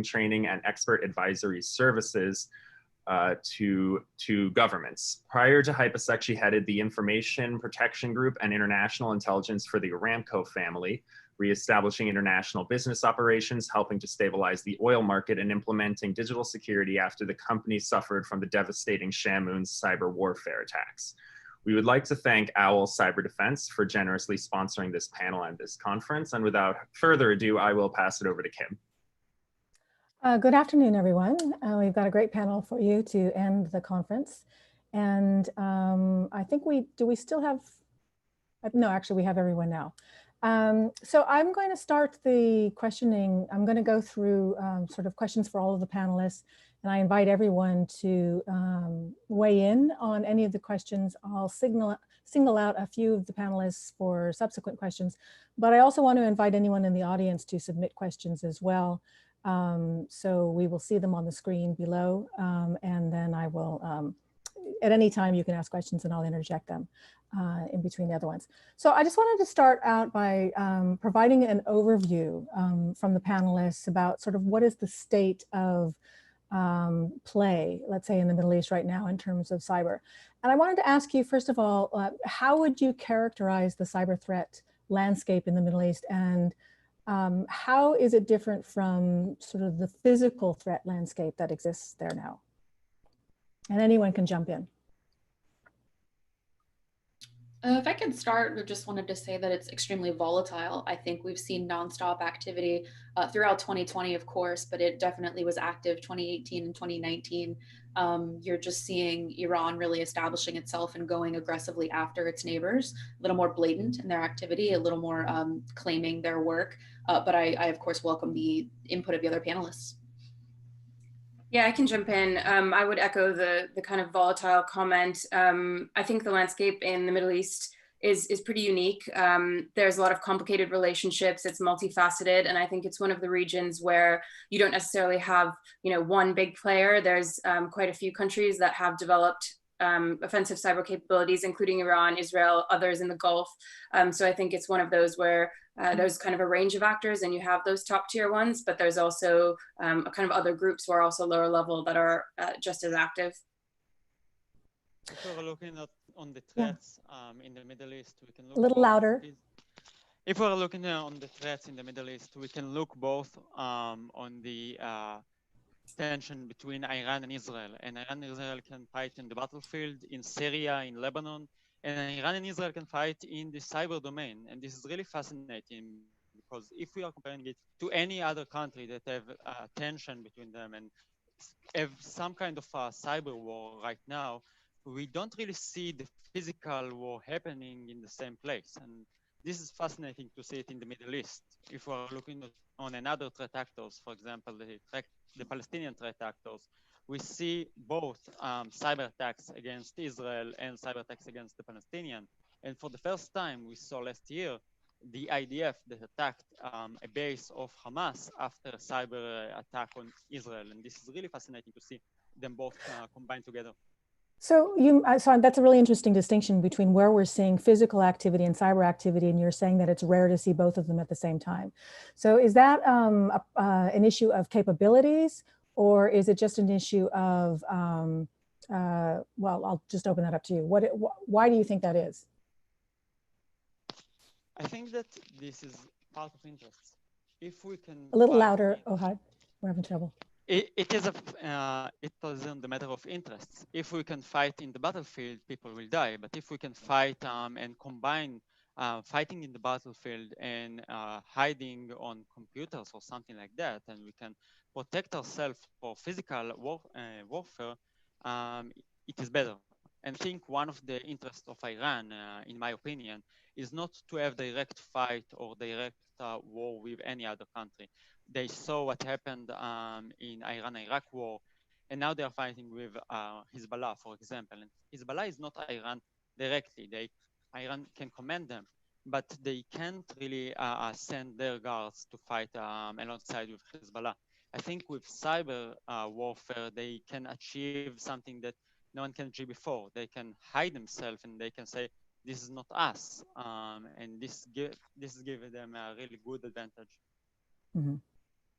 training, and expert advisory services to governments. Prior to HIPASEC, she headed the Information Protection Group and International Intelligence for the Aramco family, reestablishing international business operations, helping to stabilize the oil market, and implementing digital security after the company suffered from the devastating Shamoon's cyber warfare attacks. We would like to thank OWL Cyber Defense for generously sponsoring this panel and this conference. And without further ado, I will pass it over to Kim. Good afternoon, everyone. We've got a great panel for you to end the conference. And I think do we still have, no, actually we have everyone now. So I'm going to start the questioning. I'm going to go through sort of questions for all of the panelists, and I invite everyone to weigh in on any of the questions. I'll single out a few of the panelists for subsequent questions, but I also want to invite anyone in the audience to submit questions as well. So we will see them on the screen below, and then I will, at any time you can ask questions and I'll interject them in between the other ones. So I just wanted to start out by providing an overview from the panelists about sort of what is the state of play, let's say in the Middle East right now in terms of cyber. And I wanted to ask you, first of all, how would you characterize the cyber threat landscape in the Middle East, and how is it different from sort of the physical threat landscape that exists there now? And anyone can jump in. If I could start, I just wanted to say that it's extremely volatile. I think we've seen nonstop activity throughout 2020, of course, but it definitely was active 2018 and 2019. You're just seeing Iran really establishing itself and going aggressively after its neighbors, a little more blatant in their activity, a little more claiming their work. But I, of course, welcome the input of the other panelists. Yeah, I can jump in. I would echo the kind of volatile comment. I think the landscape in the Middle East is pretty unique. There's a lot of complicated relationships. It's multifaceted, and I think it's one of the regions where you don't necessarily have, one big player. There's quite a few countries that have developed offensive cyber capabilities, including Iran, Israel, others in the Gulf. So I think it's one of those where there's kind of a range of actors, and you have those top tier ones, but there's also kind of other groups who are also lower level that are just as active. If we're looking at on the threats in the Middle East, we can look a little louder. If we're looking on the threats in the Middle East, we can look both on the tension between Iran and Israel. And Iran and Israel can fight in the battlefield, in Syria, in Lebanon, and Iran and Israel can fight in the cyber domain. And this is really fascinating, because if we are comparing it to any other country that have tension between them and have some kind of a cyber war right now, we don't really see the physical war happening in the same place. And this is fascinating to see it in the Middle East. If we're looking on another threat actors, for example, the Palestinian threat actors, we see both cyber attacks against Israel and cyber attacks against the Palestinian. And for the first time, we saw last year the IDF that attacked a base of Hamas after a cyber attack on Israel. And this is really fascinating to see them both combined together. So that's a really interesting distinction between where we're seeing physical activity and cyber activity, and you're saying that it's rare to see both of them at the same time. So is that an issue of capabilities, or is it just an issue of, well, I'll just open that up to you. Why do you think that is? I think that this is part of interest. If we can— A little louder, Ohad, we're having trouble. It is on the matter of interests. If we can fight in the battlefield, people will die. But if we can fight and combine fighting in the battlefield and hiding on computers or something like that, and we can protect ourselves for physical warfare, it is better. And I think one of the interests of Iran, in my opinion, is not to have direct fight or direct war with any other country. They saw what happened in Iran-Iraq war, and now they are fighting with Hezbollah, for example. And Hezbollah is not Iran directly. Iran can command them, but they can't really send their guards to fight alongside with Hezbollah. I think with cyber warfare, they can achieve something that no one can achieve before. They can hide themselves and they can say, this is not us. And this gives them a really good advantage. Mm-hmm.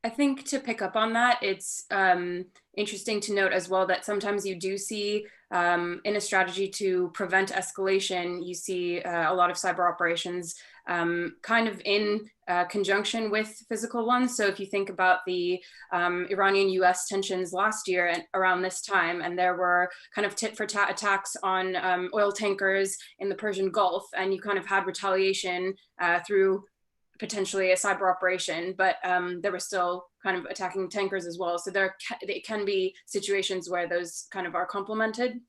I think to pick up on that, it's interesting to note as well that sometimes you do see in a strategy to prevent escalation, you see a lot of cyber operations kind of in conjunction with physical ones. So if you think about the Iranian-US tensions last year and around this time, and there were kind of tit for tat attacks on oil tankers in the Persian Gulf, and you kind of had retaliation through potentially a cyber operation, but there were still kind of attacking tankers as well. So there can be situations where those kind of are complemented.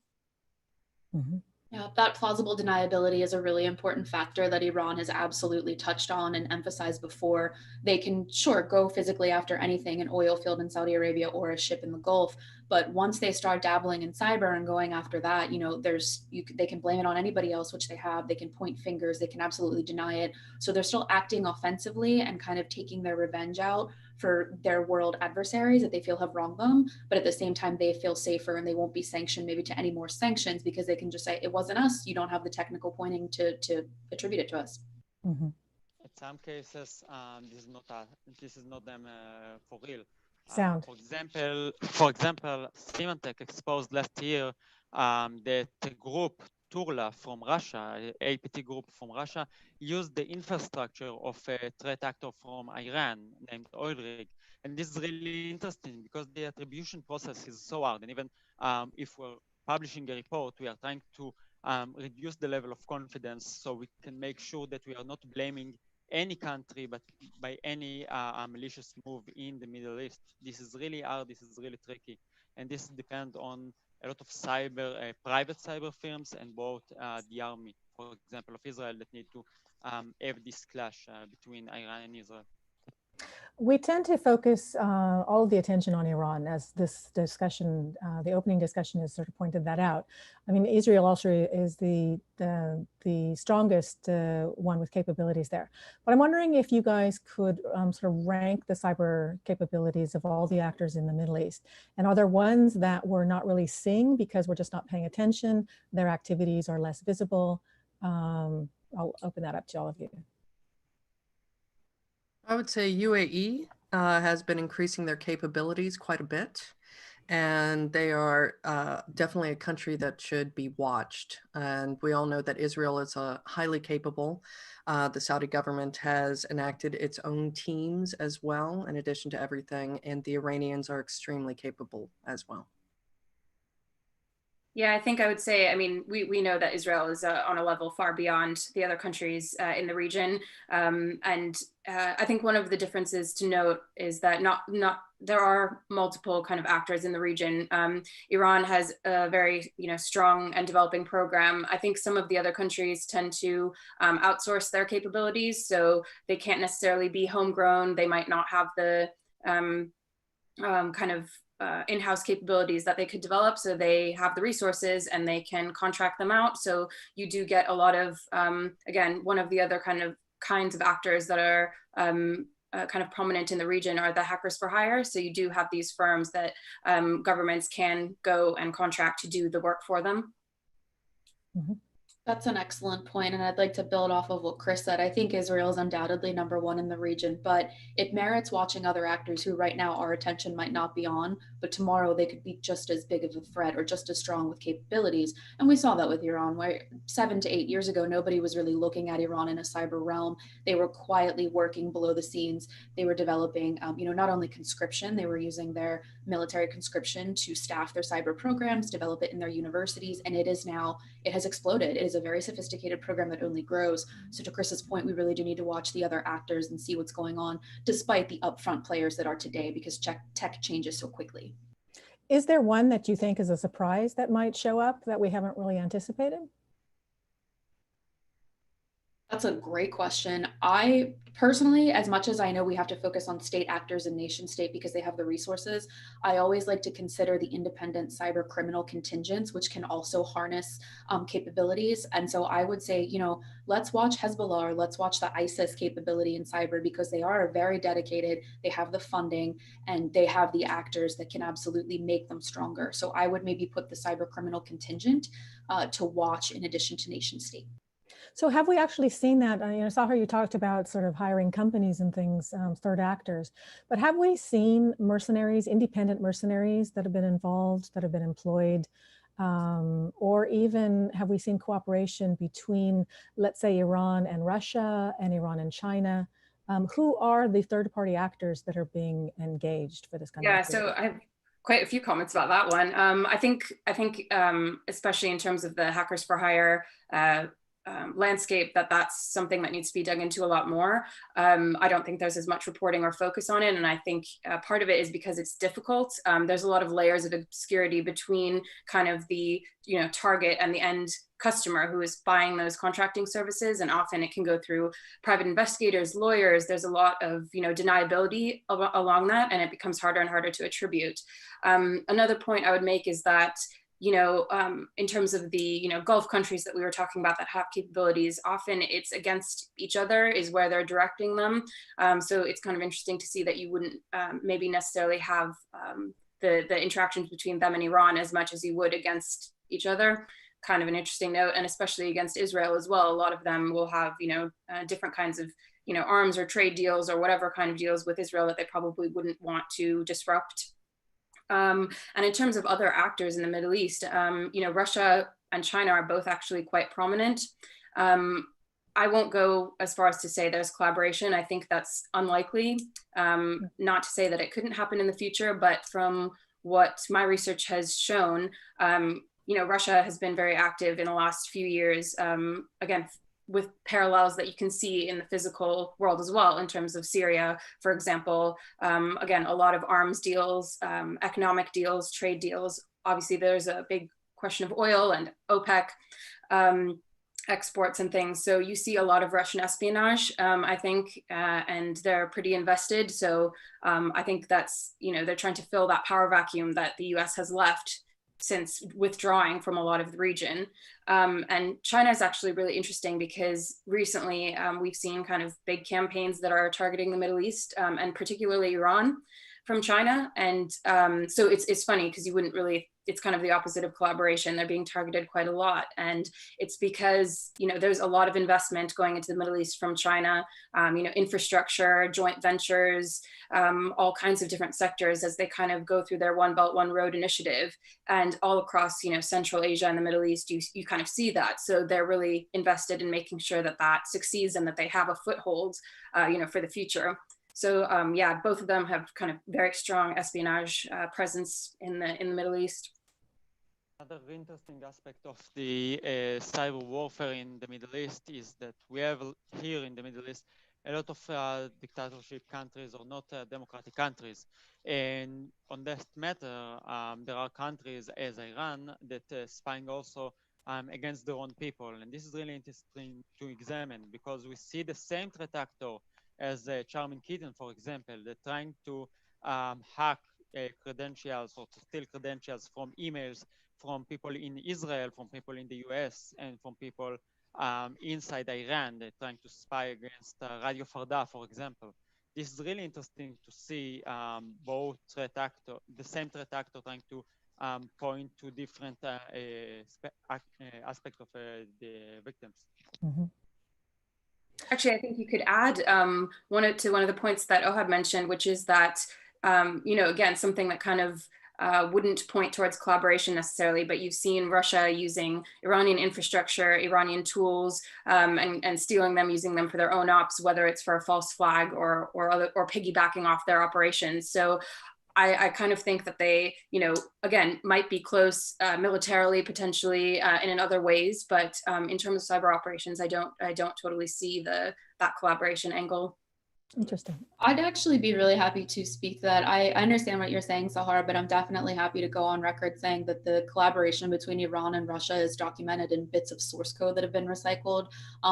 Mm-hmm. Yeah, that plausible deniability is a really important factor that Iran has absolutely touched on and emphasized before. They can, sure, go physically after anything, an oil field in Saudi Arabia or a ship in the Gulf, but once they start dabbling in cyber and going after that, they can blame it on anybody else, which they have. They can point fingers, they can absolutely deny it. So they're still acting offensively and kind of taking their revenge out for their world adversaries that they feel have wronged them, but at the same time they feel safer and they won't be sanctioned maybe to any more sanctions because they can just say it wasn't us. You don't have the technical pointing to attribute it to us. Mm-hmm. In some cases, this is not them for real. Sound. For example, Symantec exposed last year that a group Turla from Russia, APT group from Russia, used the infrastructure of a threat actor from Iran named Oilrig. And this is really interesting because the attribution process is so hard. And even if we're publishing a report, we are trying to reduce the level of confidence so we can make sure that we are not blaming any country, but by any malicious move in the Middle East. This is really hard, this is really tricky. And this depends on a lot of private cyber firms and both the army, for example, of Israel that need to have this clash between Iran and Israel. We tend to focus all of the attention on Iran as this discussion, the opening discussion has sort of pointed that out. I mean, Israel also is the strongest one with capabilities there. But I'm wondering if you guys could sort of rank the cyber capabilities of all the actors in the Middle East. And are there ones that we're not really seeing because we're just not paying attention, their activities are less visible? I'll open that up to all of you. I would say UAE has been increasing their capabilities quite a bit, and they are definitely a country that should be watched. And we all know that Israel is highly capable. The Saudi government has enacted its own teams as well, in addition to everything, and the Iranians are extremely capable as well. Yeah, I think I would say, I mean, we know that Israel is on a level far beyond the other countries in the region. And I think one of the differences to note is that there are multiple kind of actors in the region. Iran has a very strong and developing program. I think some of the other countries tend to outsource their capabilities, so they can't necessarily be homegrown. They might not have the kind of in-house capabilities that they could develop, so they have the resources and they can contract them out. So you do get a lot of, again, one of the other kinds of actors that are kind of prominent in the region are the hackers for hire. So you do have these firms that governments can go and contract to do the work for them. Mm-hmm. That's an excellent point, and I'd like to build off of what Chris said. I think Israel is undoubtedly #1 in the region, but it merits watching other actors who right now our attention might not be on, but tomorrow they could be just as big of a threat or just as strong with capabilities. And we saw that with Iran, where 7 to 8 years ago, nobody was really looking at Iran in a cyber realm. They were quietly working below the scenes. They were developing, not only conscription, they were using their military conscription to staff their cyber programs, develop it in their universities, and it has exploded. It is a very sophisticated program that only grows. So to Chris's point, we really do need to watch the other actors and see what's going on, despite the upfront players that are today, because tech changes so quickly. Is there one that you think is a surprise that might show up that we haven't really anticipated? That's a great question. I personally, as much as I know we have to focus on state actors and nation state because they have the resources, I always like to consider the independent cyber criminal contingents, which can also harness capabilities. And so I would say, let's watch Hezbollah or let's watch the ISIS capability in cyber, because they are very dedicated, they have the funding, and they have the actors that can absolutely make them stronger. So I would maybe put the cyber criminal contingent to watch in addition to nation state. So have we actually seen that? You know, Sahar, you talked about sort of hiring companies and things, third actors, but have we seen mercenaries, independent mercenaries that have been involved, that have been employed, or even have we seen cooperation between, let's say, Iran and Russia and Iran and China? Who are the third-party actors that are being engaged for this kind of activity? So I have quite a few comments about that one. I think especially in terms of the hackers for hire landscape, that's something that needs to be dug into a lot more. I don't think there's as much reporting or focus on it, and I think part of it is because it's difficult. There's a lot of layers of obscurity between kind of the target and the end customer who is buying those contracting services, and often it can go through private investigators, lawyers. There's a lot of deniability along that, and it becomes harder and harder to attribute. Another point I would make is that in terms of the Gulf countries that we were talking about that have capabilities, often it's against each other is where they're directing them. So it's kind of interesting to see that you wouldn't maybe necessarily have the interactions between them and Iran as much as you would against each other. Kind of an interesting note, and especially against Israel as well. A lot of them will have different kinds of arms or trade deals or whatever kind of deals with Israel that they probably wouldn't want to disrupt. And in terms of other actors in the Middle East, Russia and China are both actually quite prominent. I won't go as far as to say there's collaboration. I think that's unlikely. Not to say that it couldn't happen in the future, but from what my research has shown, Russia has been very active in the last few years, again, with parallels that you can see in the physical world as well, in terms of Syria, for example. Again, a lot of arms deals, economic deals, trade deals. Obviously, there's a big question of oil and OPEC exports and things. So you see a lot of Russian espionage, I think, and they're pretty invested. So I think that's, they're trying to fill that power vacuum that the US has left since withdrawing from a lot of the region. And China is actually really interesting because recently we've seen kind of big campaigns that are targeting the Middle East and particularly Iran from China. And so it's funny because you wouldn't really, it's kind of the opposite of collaboration. They're being targeted quite a lot. And it's because, there's a lot of investment going into the Middle East from China, infrastructure, joint ventures, all kinds of different sectors as they kind of go through their One Belt, One Road initiative. And all across, Central Asia and the Middle East, you kind of see that. So they're really invested in making sure that that succeeds and that they have a foothold, for the future. So yeah, both of them have kind of very strong espionage presence in the Middle East. Another interesting aspect of the cyber warfare in the Middle East is that we have here in the Middle East a lot of dictatorship countries or not democratic countries. And on that matter, there are countries as Iran that spying also against their own people. And this is really interesting to examine because we see the same threat actor as Charmin Kitten, for example, they're trying to hack credentials or to steal credentials from emails from people in Israel, from people in the US, and from people inside Iran. They're trying to spy against Radio Farda, for example. This is really interesting to see both threat actor, the same threat actor trying to point to different aspects of the victims. Mm-hmm. Actually, I think you could add one of the points that Ohad mentioned, which is that, again, something that kind of wouldn't point towards collaboration necessarily, but you've seen Russia using Iranian infrastructure, Iranian tools, and stealing them, using them for their own ops, whether it's for a false flag or piggybacking off their operations. So I kind of think that they, again, might be close militarily, potentially, and in other ways, but in terms of cyber operations, I don't totally see that collaboration angle. Interesting. I'd actually be really happy to speak to that. I understand what you're saying, Sahar, but I'm definitely happy to go on record saying that the collaboration between Iran and Russia is documented in bits of source code that have been recycled.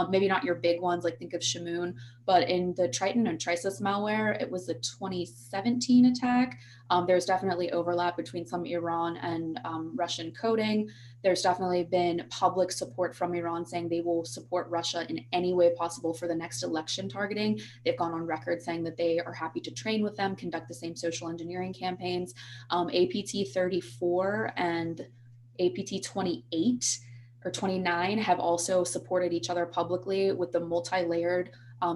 Maybe not your big ones, like think of Shamoon, but in the Triton and Trisus malware, it was a 2017 attack. There's definitely overlap between some Iran and Russian coding. There's definitely been public support from Iran saying they will support Russia in any way possible for the next election targeting. They've gone on record saying that they are happy to train with them, conduct the same social engineering campaigns. APT 34 and APT 28 or 29 have also supported each other publicly with the multi-layered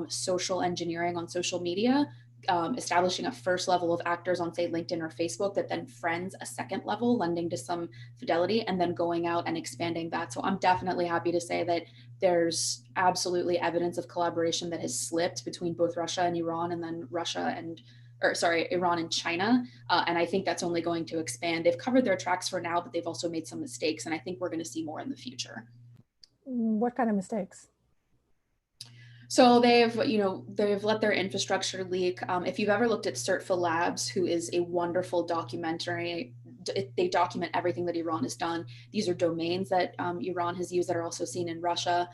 social engineering on social media, establishing a first level of actors on, say, LinkedIn or Facebook that then friends a second level, lending to some fidelity, and then going out and expanding that. So I'm definitely happy to say that there's absolutely evidence of collaboration that has slipped between both Russia and Iran, and then Iran and China. And I think that's only going to expand. They've covered their tracks for now, but they've also made some mistakes. And I think we're going to see more in the future. What kind of mistakes? So they've let their infrastructure leak. If you've ever looked at Certfa Labs, who is a wonderful documentary, they document everything that Iran has done. These are domains that Iran has used that are also seen in Russia.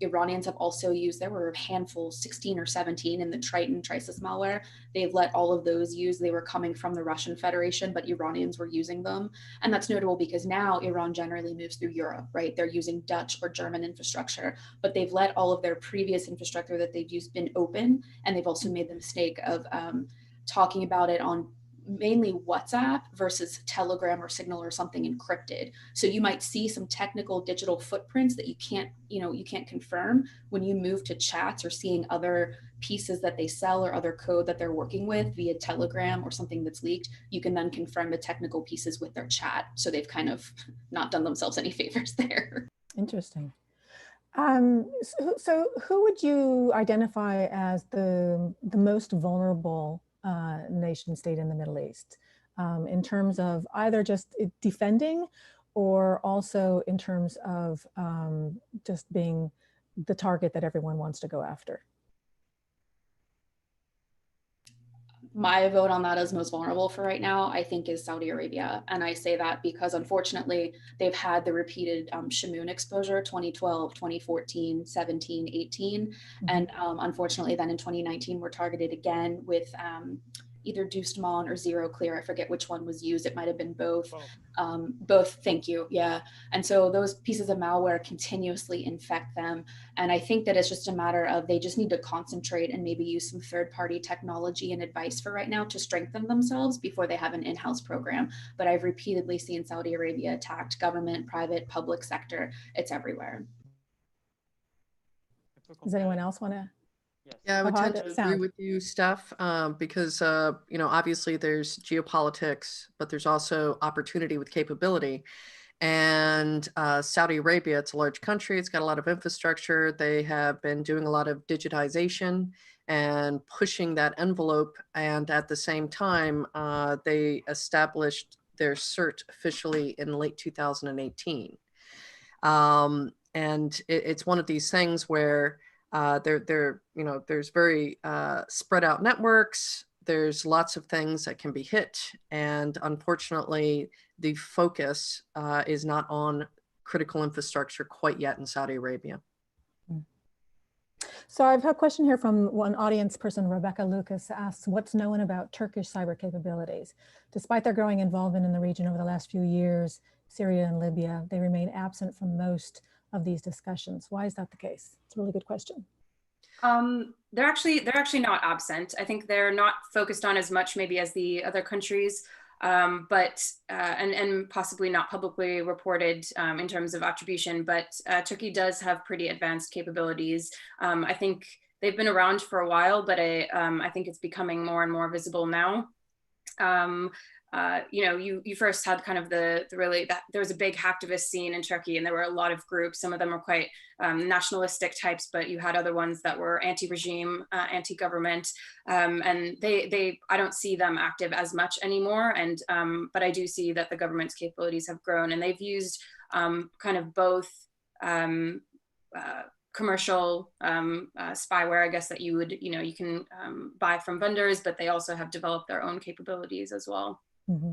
Iranians have also used, there were a handful, 16 or 17 in the Triton Trisis malware. They've let all of those use. They were coming from the Russian Federation, but Iranians were using them. And that's notable because now Iran generally moves through Europe, right? They're using Dutch or German infrastructure, but they've let all of their previous infrastructure that they've used been open. And they've also made the mistake of talking about it on mainly WhatsApp versus Telegram or Signal or something encrypted. So you might see some technical digital footprints that you can't confirm when you move to chats or seeing other pieces that they sell or other code that they're working with via Telegram or something that's leaked. You can then confirm the technical pieces with their chat. So they've kind of not done themselves any favors there. Interesting. So who would you identify as the most vulnerable nation state in the Middle East in terms of either just defending or also in terms of just being the target that everyone wants to go after? My vote on that as most vulnerable for right now, I think, is Saudi Arabia. And I say that because unfortunately, they've had the repeated Shamoon exposure, 2012, 2014, 17, 18. Mm-hmm. And unfortunately, then in 2019, we're targeted again with either Dustamon or Zero Clear. I forget which one was used. It might have been both. Both, thank you. Yeah. And so those pieces of malware continuously infect them. And I think that it's just a matter of they just need to concentrate and maybe use some third-party technology and advice for right now to strengthen themselves before they have an in-house program. But I've repeatedly seen Saudi Arabia attacked, government, private, public sector. It's everywhere. Does anyone else want to? Yes. Yeah, I would tend to agree with you, Steph, because, obviously there's geopolitics, but there's also opportunity with capability. And Saudi Arabia, it's a large country. It's got a lot of infrastructure. They have been doing a lot of digitization and pushing that envelope. And at the same time, they established their CERT officially in late 2018. And it's one of these things where there's very spread out networks. There's lots of things that can be hit. And unfortunately, the focus is not on critical infrastructure quite yet in Saudi Arabia. So I've had a question here from one audience person, Rebecca Lucas, asks, what's known about Turkish cyber capabilities? Despite their growing involvement in the region over the last few years, Syria and Libya, they remain absent from most of these discussions. Why is that the case? It's a really good question. They're actually not absent. I think they're not focused on as much maybe as the other countries, but and possibly not publicly reported in terms of attribution. But Turkey does have pretty advanced capabilities. I think they've been around for a while, but I think it's becoming more and more visible now. You first had kind of the really that there was a big hacktivist scene in Turkey, and there were a lot of groups. Some of them were quite nationalistic types, but you had other ones that were anti-regime, anti-government, and they I don't see them active as much anymore. And but I do see that the government's capabilities have grown, and they've used kind of both commercial spyware, I guess, that you can buy from vendors, but they also have developed their own capabilities as well. Mm-hmm.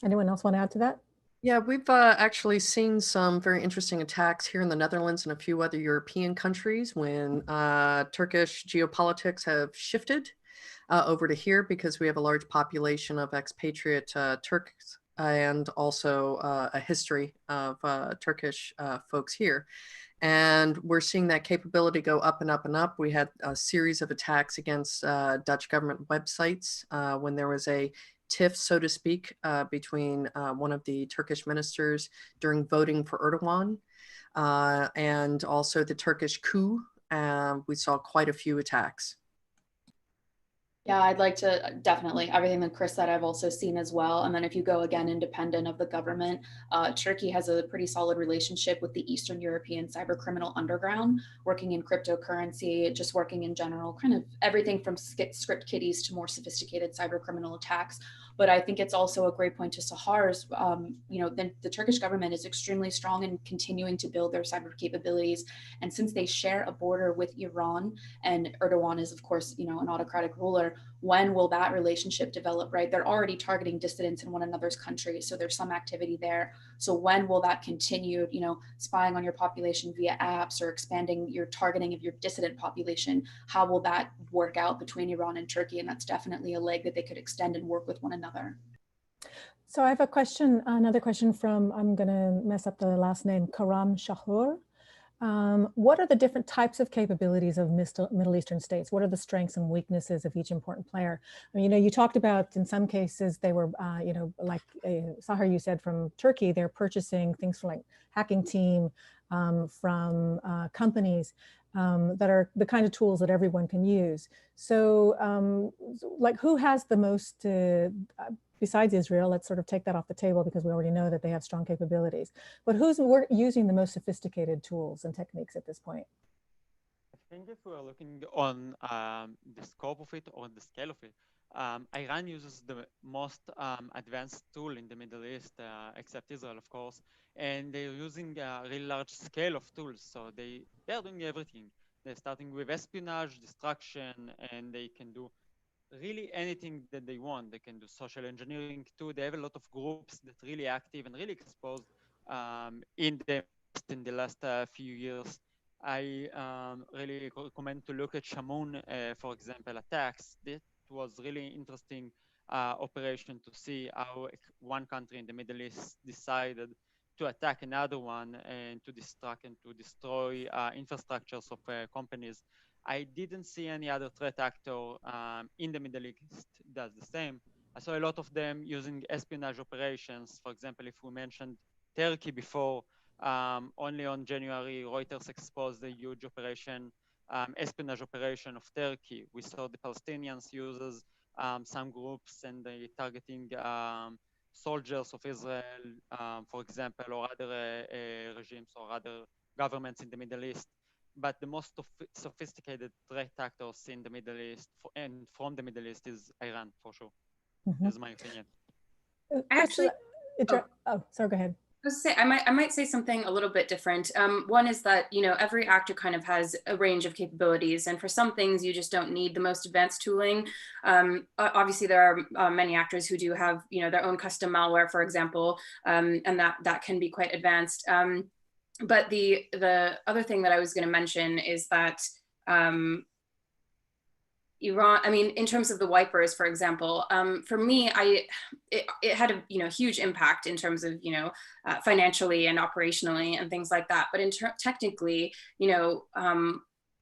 Anyone else want to add to that? Yeah, we've actually seen some very interesting attacks here in the Netherlands and a few other European countries when Turkish geopolitics have shifted over to here because we have a large population of expatriate Turks and also a history of Turkish folks here. And we're seeing that capability go up and up and up. We had a series of attacks against Dutch government websites when there was a tiff, so to speak, between one of the Turkish ministers during voting for Erdogan. and also the Turkish coup. We saw quite a few attacks. Yeah, I'd like to definitely everything that Chris said, I've also seen as well. And then if you go again independent of the government, Turkey has a pretty solid relationship with the Eastern European cyber criminal underground, working in cryptocurrency, just working in general, kind of everything from script kiddies to more sophisticated cyber criminal attacks. But I think it's also a great point to Sahar's, the Turkish government is extremely strong in continuing to build their cyber capabilities. And since they share a border with Iran, and Erdogan is, of course, an autocratic ruler, when will that relationship develop, right? They're already targeting dissidents in one another's countries, so there's some activity there. So when will that continue, spying on your population via apps or expanding your targeting of your dissident population? How will that work out between Iran and Turkey? And that's definitely a leg that they could extend and work with one another. So I have a question, another question from, I'm going to mess up the last name, Karam Shahur. What are the different types of capabilities of Middle Eastern states? What are the strengths and weaknesses of each important player? I mean, you talked about in some cases they were, like Sahar, you said from Turkey, they're purchasing things from like hacking team, from companies that are the kind of tools that everyone can use. So like who has the most, besides Israel, let's sort of take that off the table because we already know that they have strong capabilities. But who's using the most sophisticated tools and techniques at this point? I think if we're looking on the scope of it or the scale of it, Iran uses the most advanced tool in the Middle East, except Israel, of course, and they're using a really large scale of tools. So they're doing everything. They're starting with espionage, destruction, and they can do really anything that they want. They can do social engineering too. They have a lot of groups that are really active and really exposed in the last few years. I really recommend to look at Shamoon, for example, attacks. That was really interesting operation to see how one country in the Middle East decided to attack another one and to distract and to destroy infrastructures of companies. I didn't see any other threat actor in the Middle East does the same. I saw a lot of them using espionage operations. For example, if we mentioned Turkey before, only on January, Reuters exposed a huge operation, espionage operation of Turkey. We saw the Palestinians uses some groups and they targeting soldiers of Israel, for example, or other regimes or other governments in the Middle East. But the most sophisticated threat actors in the Middle East and from the Middle East is Iran, for sure. That's my opinion. Actually, sorry, go ahead. I might say something a little bit different. One is that, every actor kind of has a range of capabilities, and for some things you just don't need the most advanced tooling. Obviously, there are many actors who do have, their own custom malware, for example, and that can be quite advanced. But the other thing that I was going to mention is that Iran, I mean, in terms of the wipers, for example, for me, it had a huge impact in terms of financially and operationally and things like that. But technically,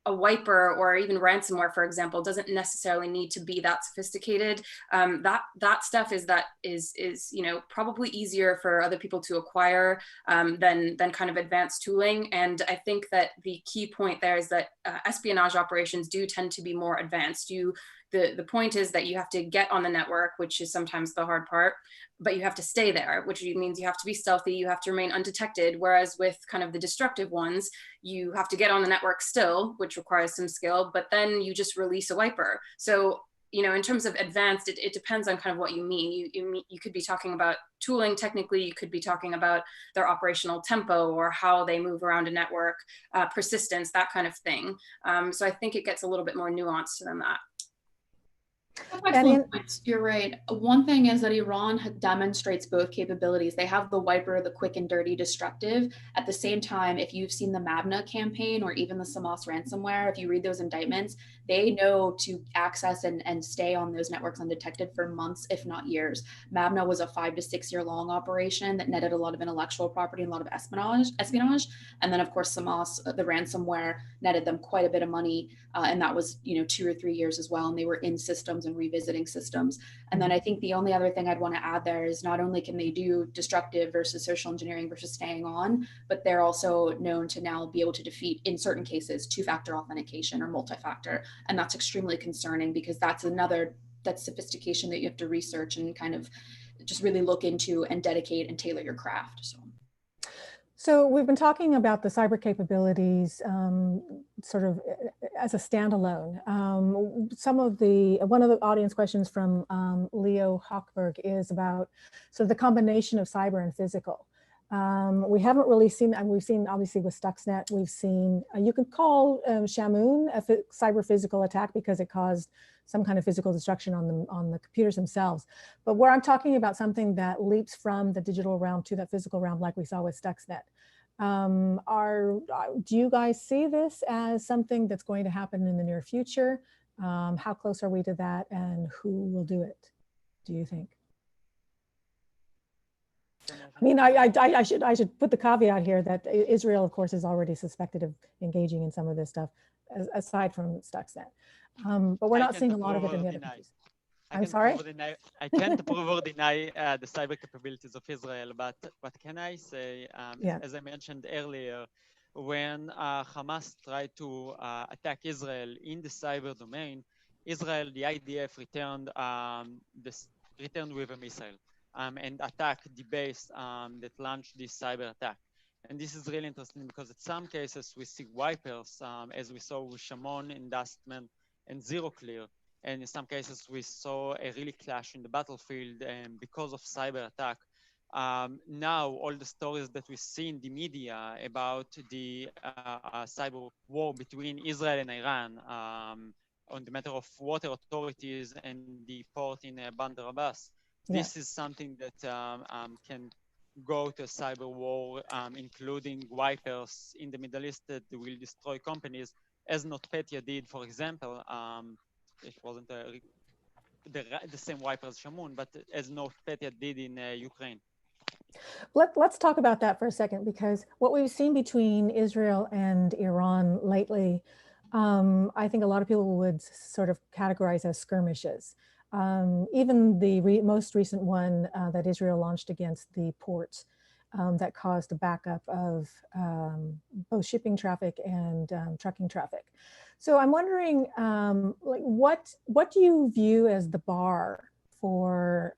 a wiper or even ransomware, for example, doesn't necessarily need to be that sophisticated. That stuff is probably easier for other people to acquire than kind of advanced tooling. And I think that the key point there is that espionage operations do tend to be more advanced. The point is that you have to get on the network, which is sometimes the hard part, but you have to stay there, which means you have to be stealthy, you have to remain undetected. Whereas with kind of the destructive ones, you have to get on the network still, which requires some skill, but then you just release a wiper. So, in terms of advanced, it depends on kind of what you mean. You could be talking about tooling technically, you could be talking about their operational tempo or how they move around a network, persistence, that kind of thing. So I think it gets a little bit more nuanced than that. Excellent points. You're right. One thing is that Iran demonstrates both capabilities. They have the wiper, the quick and dirty destructive. At the same time, if you've seen the Mabna campaign or even the Samas ransomware, if you read those indictments, they know to access and stay on those networks undetected for months, if not years. Mabna was a 5 to 6 year long operation that netted a lot of intellectual property and a lot of espionage. And then of course, Samas, the ransomware, netted them quite a bit of money. And that was, 2 or 3 years as well. And they were in systems systems and revisiting systems. And then I think the only other thing I'd want to add there is not only can they do destructive versus social engineering versus staying on, but they're also known to now be able to defeat, in certain cases, two-factor authentication or multi-factor. And that's extremely concerning because that's sophistication that you have to research and kind of just really look into and dedicate and tailor your craft. So we've been talking about the cyber capabilities sort of as a standalone. One of the audience questions from Leo Hochberg is about sort of the combination of cyber and physical. We haven't really seen, and we've seen obviously with Stuxnet, we've seen, you could call Shamoon a cyber physical attack because it caused some kind of physical destruction on the computers themselves. But where I'm talking about something that leaps from the digital realm to the physical realm, like we saw with Stuxnet. Do you guys see this as something that's going to happen in the near future? How close are we to that, and who will do it, do you think? I mean, I should put the caveat here that Israel, of course, is already suspected of engaging in some of this stuff, aside from Stuxnet. But we're not seeing a lot of it in the other countries. I'm sorry? I can't approve or deny the cyber capabilities of Israel, but what can I say, as I mentioned earlier, when Hamas tried to attack Israel in the cyber domain, Israel, the IDF returned with a missile and attacked the base that launched this cyber attack. And this is really interesting because in some cases we see wipers, as we saw with Shamon, Industment, and Zero Clear. And in some cases we saw a really clash in the battlefield because of cyber attack. Now all the stories that we see in the media about the cyber war between Israel and Iran on the matter of water authorities and the port in Bandar Abbas, this is something that can go to a cyber war, including wipers in the Middle East that will destroy companies, as NotPetya did, for example. It wasn't the same wiper as Shamoon, but as NotPetya did in Ukraine. Let's talk about that for a second, because what we've seen between Israel and Iran lately, I think a lot of people would sort of categorize as skirmishes. Even the most recent one that Israel launched against the port that caused a backup of both shipping traffic and trucking traffic. So I'm wondering, like, what do you view as the bar for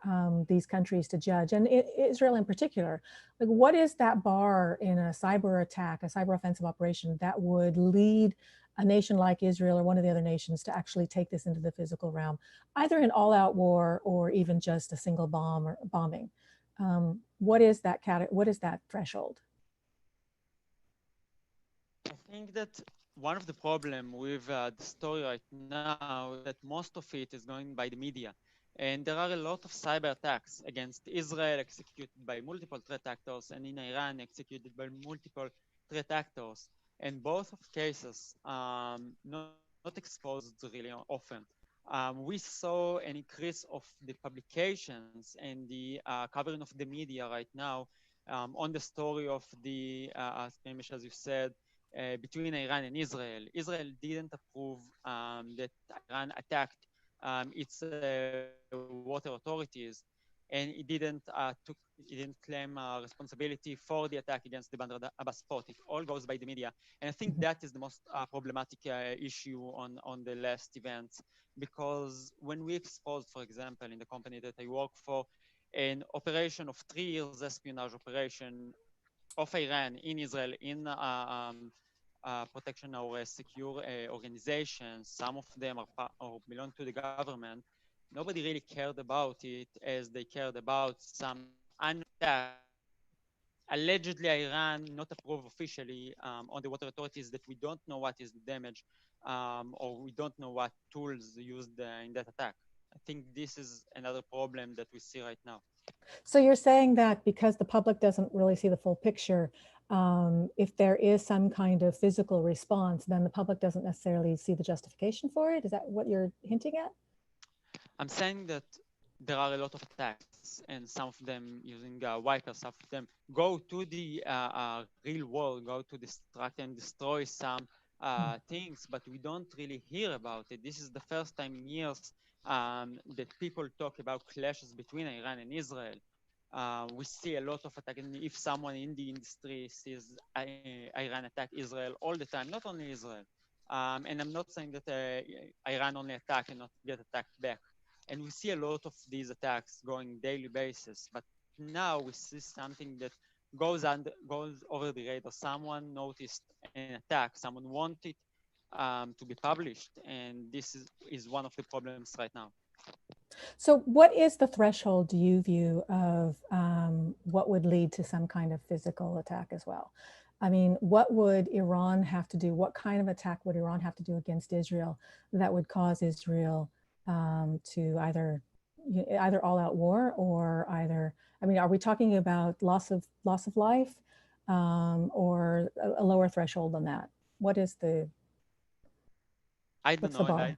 these countries to judge, and Israel in particular? Like, what is that bar in a cyber attack, a cyber offensive operation that would lead a nation like Israel or one of the other nations to actually take this into the physical realm, either in all-out war or even just a single bomb or bombing? What is that threshold? I think that one of the problems with the story right now is that most of it is going by the media. And there are a lot of cyber attacks against Israel executed by multiple threat actors, and in Iran executed by multiple threat actors. And both of cases not exposed really often. We saw an increase of the publications and the covering of the media right now on the story of the skirmish, as you said, between Iran and Israel. Israel didn't approve that Iran attacked its water authorities, and it didn't claim responsibility for the attack against the Bandar Abbas port. It all goes by the media, and I think that is the most problematic issue on the last events, because when we exposed, for example, in the company that I work for, an operation of 3 years espionage operation of Iran in Israel in protection or secure organizations, some of them are belong to the government, nobody really cared about it as they cared about some attack. Allegedly, Iran not approve officially on the water authorities, that we don't know what is the damage or we don't know what tools used in that attack. I think this is another problem that we see right now. So you're saying that because the public doesn't really see the full picture, if there is some kind of physical response, then the public doesn't necessarily see the justification for it? Is that what you're hinting at? I'm saying that there are a lot of attacks, and some of them using wipers, some of them go to the real world, go to destruct and destroy some things, but we don't really hear about it. This is the first time in years that people talk about clashes between Iran and Israel. We see a lot of attacks. If someone in the industry sees Iran attack Israel all the time, not only Israel. And I'm not saying that Iran only attack and not get attacked back. And we see a lot of these attacks going daily basis. But now we see something that goes over the radar. Someone noticed an attack. Someone wanted to be published. And this is one of the problems right now. So what is the threshold, do you view, of what would lead to some kind of physical attack as well? I mean, what would Iran have to do? What kind of attack would Iran have to do against Israel that would cause Israel to either all-out war or either, I mean, are we talking about loss of life or a lower threshold than that? What is the, I don't what's the know. bar?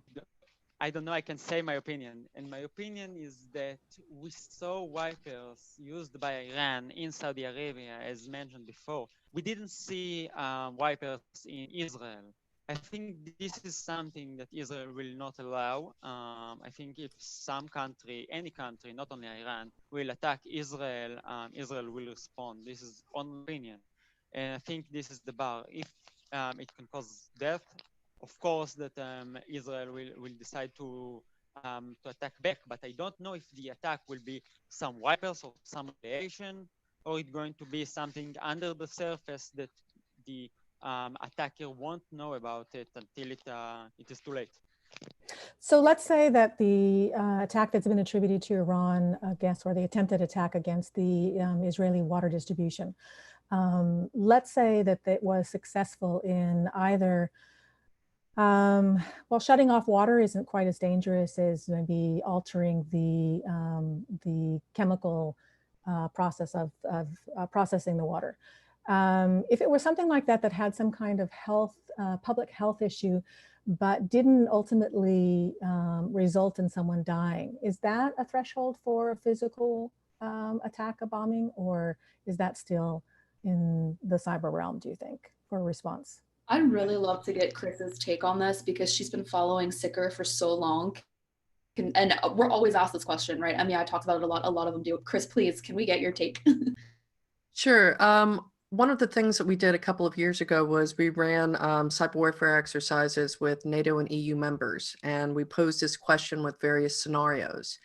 I don't know. I can say my opinion. And my opinion is that we saw wipers used by Iran in Saudi Arabia, as mentioned before. We didn't see wipers in Israel. I think this is something that Israel will not allow. I think if some country, any country, not only Iran, will attack Israel, Israel will respond. This is one opinion. And I think this is the bar. If it can cause death, of course, that Israel will decide to attack back, but I don't know if the attack will be some wipers or some retaliation, or it's going to be something under the surface that the attacker won't know about it until it is too late. So let's say that the attack that's been attributed to Iran against, or the attempted attack against the Israeli water distribution, let's say that it was successful in either well, shutting off water isn't quite as dangerous as maybe altering the chemical process of processing the water. If it was something like that that had some kind of public health issue, but didn't ultimately result in someone dying, is that a threshold for a physical attack, a bombing, or is that still in the cyber realm, do you think, for a response? I'd really love to get Chris's take on this because she's been following SICR for so long. And we're always asked this question, right? I mean, I talked about it a lot. A lot of them do. Chris, please, can we get your take? Sure. One of the things that we did a couple of years ago was we ran cyber warfare exercises with NATO and EU members, and we posed this question with various scenarios.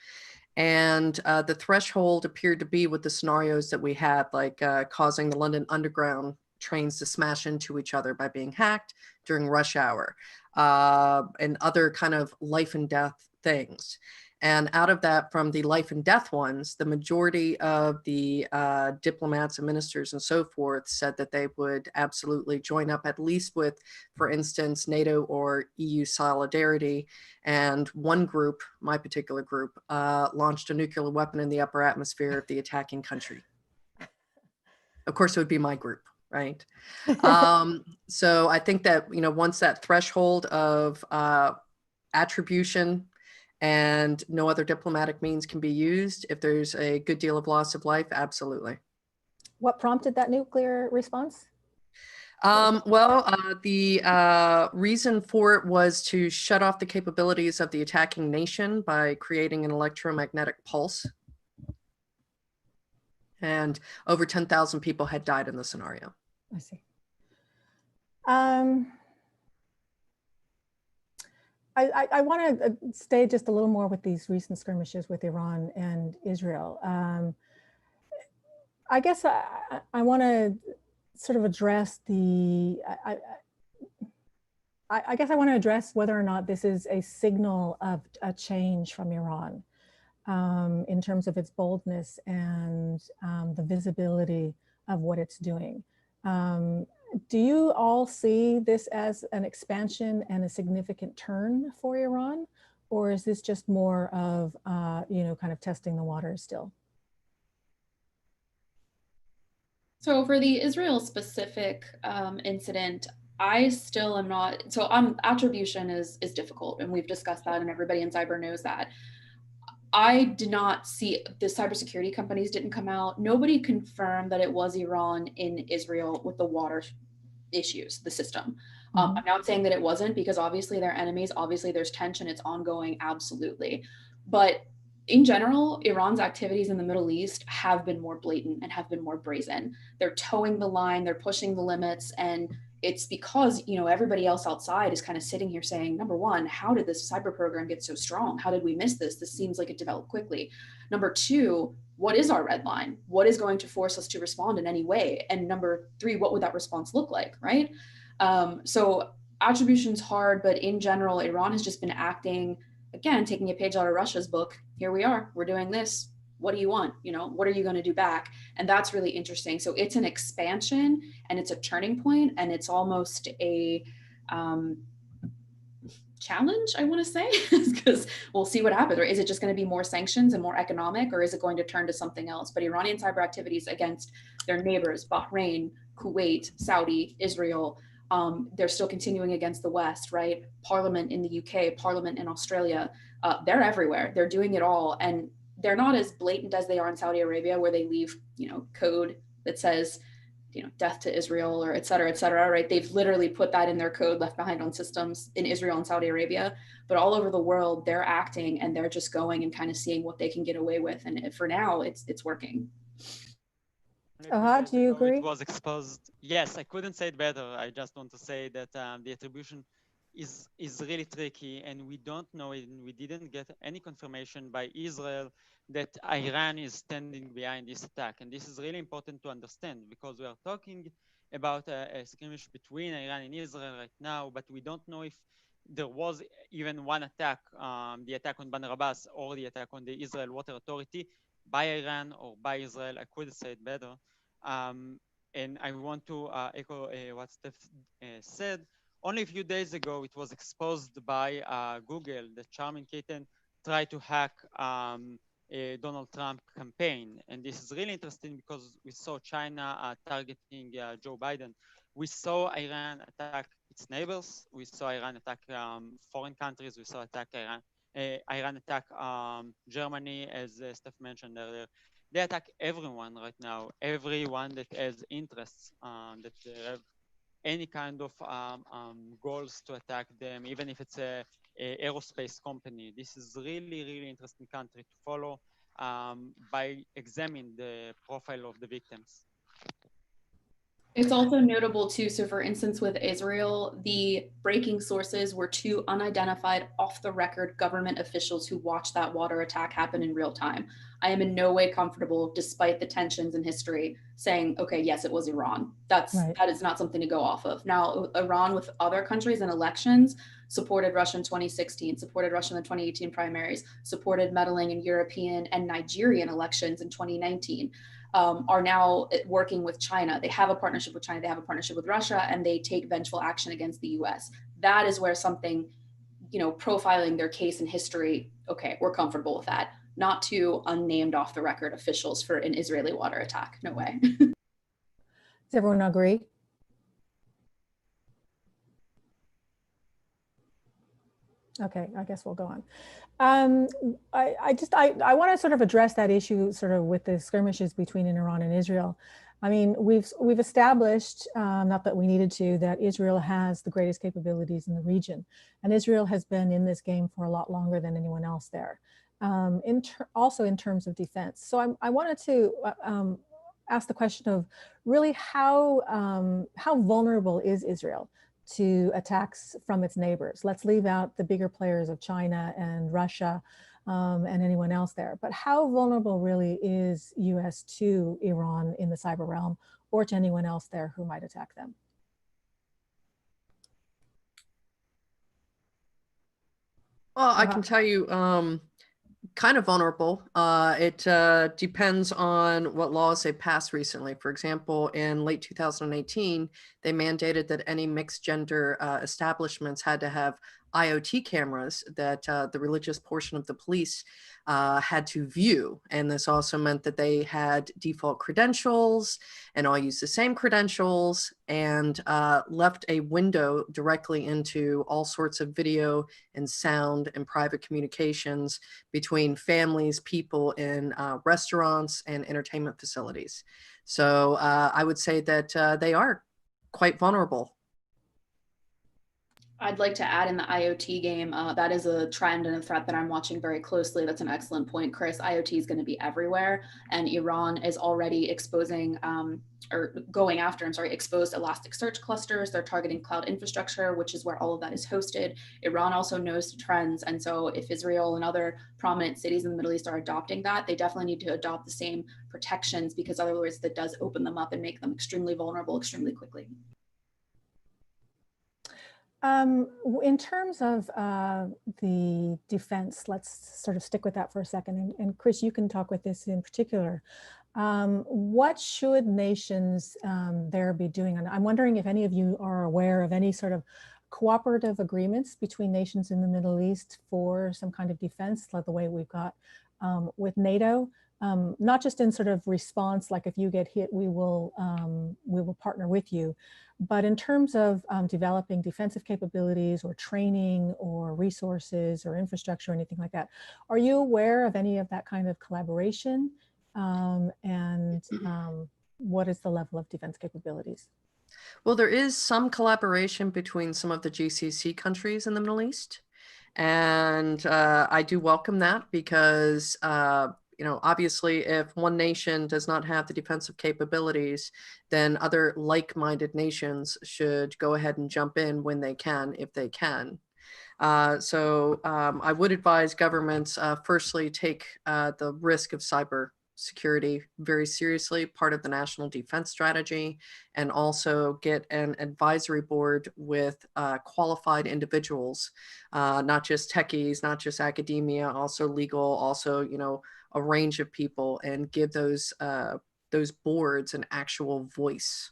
And the threshold appeared to be with the scenarios that we had, like causing the London Underground trains to smash into each other by being hacked during rush hour, and other kind of life and death things. And out of that, from the life and death ones, the majority of the diplomats and ministers and so forth said that they would absolutely join up, at least with, for instance, NATO or EU solidarity. And one group, my particular group, launched a nuclear weapon in the upper atmosphere of the attacking country. Of course, it would be my group. Right. So I think that, you know, once that threshold of attribution and no other diplomatic means can be used, if there's a good deal of loss of life, absolutely. What prompted that nuclear response? The reason for it was to shut off the capabilities of the attacking nation by creating an electromagnetic pulse. And over 10,000 people had died in the scenario. I see. I want to stay just a little more with these recent skirmishes with Iran and Israel. I guess I want to sort of address the, I guess I want to address whether or not this is a signal of a change from Iran in terms of its boldness and the visibility of what it's doing. Do you all see this as an expansion and a significant turn for Iran, or is this just more of, you know, kind of testing the waters still? So for the Israel specific incident, I still am not, so attribution is difficult, and we've discussed that, and everybody in cyber knows that. I did not see, the cybersecurity companies didn't come out. Nobody confirmed that it was Iran in Israel with the water issues, the system. I'm not saying that it wasn't, because obviously they're enemies. Obviously there's tension. It's ongoing. Absolutely. But in general, Iran's activities in the Middle East have been more blatant and have been more brazen. They're towing the line, they're pushing the limits. And it's because, you know, everybody else outside is kind of sitting here saying, number one, how did this cyber program get so strong? How did we miss this? This seems like it developed quickly. Number two, what is our red line? What is going to force us to respond in any way? And number three, what would that response look like, right? So attribution's hard, but in general, Iran has just been acting, again, taking a page out of Russia's book. Here we are, we're doing this. What do you want? You know, what are you going to do back? And that's really interesting. So it's an expansion and it's a turning point, and it's almost a challenge, I want to say, because we'll see what happens. Or is it just going to be more sanctions and more economic, or is it going to turn to something else? But Iranian cyber activities against their neighbors, Bahrain, Kuwait, Saudi, Israel, they're still continuing against the West, right? Parliament in the UK, Parliament in Australia, they're everywhere. They're doing it all. And they're not as blatant as they are in Saudi Arabia, where they leave, you know, code that says, you know, death to Israel or et cetera, right? They've literally put that in their code left behind on systems in Israel and Saudi Arabia. But all over the world, they're acting and they're just going and kind of seeing what they can get away with. And for now, it's working. Ohad, do you agree? It was exposed. Yes, I couldn't say it better. I just want to say that the attribution is really tricky, and we don't know it, and we didn't get any confirmation by Israel that Iran is standing behind this attack. And this is really important to understand, because we are talking about a skirmish between Iran and Israel right now, but we don't know if there was even one attack, the attack on Bandar Abbas or the attack on the Israel Water Authority by Iran or by Israel. I could say it better. And I want to echo what Steph said. Only a few days ago, it was exposed by Google that Charmin Keaton tried to hack a Donald Trump campaign. And this is really interesting because we saw China targeting Joe Biden. We saw Iran attack its neighbors. We saw Iran attack foreign countries. We saw Iran attack Germany, as Steph mentioned earlier. They attack everyone right now, everyone that has interests, that have any kind of goals to attack them, even if it's a aerospace company. This is really, really interesting country to follow by examining the profile of the victims. It's also notable too, so for instance, with Israel, the breaking sources were two unidentified, off-the-record government officials who watched that water attack happen in real time. I am in no way comfortable, despite the tensions in history, saying, okay, yes, it was Iran. That is not something to go off of. Now, Iran with other countries and elections supported Russia in 2016, supported Russia in the 2018 primaries, supported meddling in European and Nigerian elections in 2019. Are now working with China. They have a partnership with China, they have a partnership with Russia, and they take vengeful action against the US. That is where something, you know, profiling their case in history, okay, we're comfortable with that. Not to unnamed off the record officials for an Israeli water attack, no way. Does everyone agree? Okay, I guess we'll go on. I want to sort of address that issue sort of with the skirmishes between Iran and Israel. I mean, we've established, not that we needed to, that Israel has the greatest capabilities in the region. And Israel has been in this game for a lot longer than anyone else there, also in terms of defense. So I wanted to ask the question of really how vulnerable is Israel to attacks from its neighbors? Let's leave out the bigger players of China and Russia and anyone else there. But how vulnerable really is US to Iran in the cyber realm, or to anyone else there who might attack them? Well, I can tell you, kind of vulnerable. It depends on what laws they passed recently. For example, in late 2018, they mandated that any mixed gender establishments had to have IoT cameras that the religious portion of the police had to view. And this also meant that they had default credentials and all used the same credentials, and left a window directly into all sorts of video and sound and private communications between families, people in restaurants and entertainment facilities. So I would say that they are quite vulnerable. I'd like to add in the IoT game, that is a trend and a threat that I'm watching very closely. That's an excellent point, Chris. IoT is going to be everywhere, and Iran is already exposing or going after, exposed Elasticsearch clusters. They're targeting cloud infrastructure, which is where all of that is hosted. Iran also knows the trends. And so if Israel and other prominent cities in the Middle East are adopting that, they definitely need to adopt the same protections, because otherwise that does open them up and make them extremely vulnerable extremely quickly. In terms of the defense, let's sort of stick with that for a second. And Chris, you can talk with this in particular. What should nations there be doing? And I'm wondering if any of you are aware of any sort of cooperative agreements between nations in the Middle East for some kind of defense, like the way we've got with NATO. Not just in sort of response, like if you get hit, we will partner with you, but in terms of developing defensive capabilities or training or resources or infrastructure or anything like that. Are you aware of any of that kind of collaboration? What is the level of defense capabilities? Well, there is some collaboration between some of the GCC countries in the Middle East. And I do welcome that because obviously, if one nation does not have the defensive capabilities, then other like-minded nations should go ahead and jump in when they can, if they can. So I would advise governments, firstly, take the risk of cyber security very seriously, part of the national defense strategy, and also get an advisory board with qualified individuals, not just techies, not just academia, also legal, also, a range of people, and give those boards an actual voice.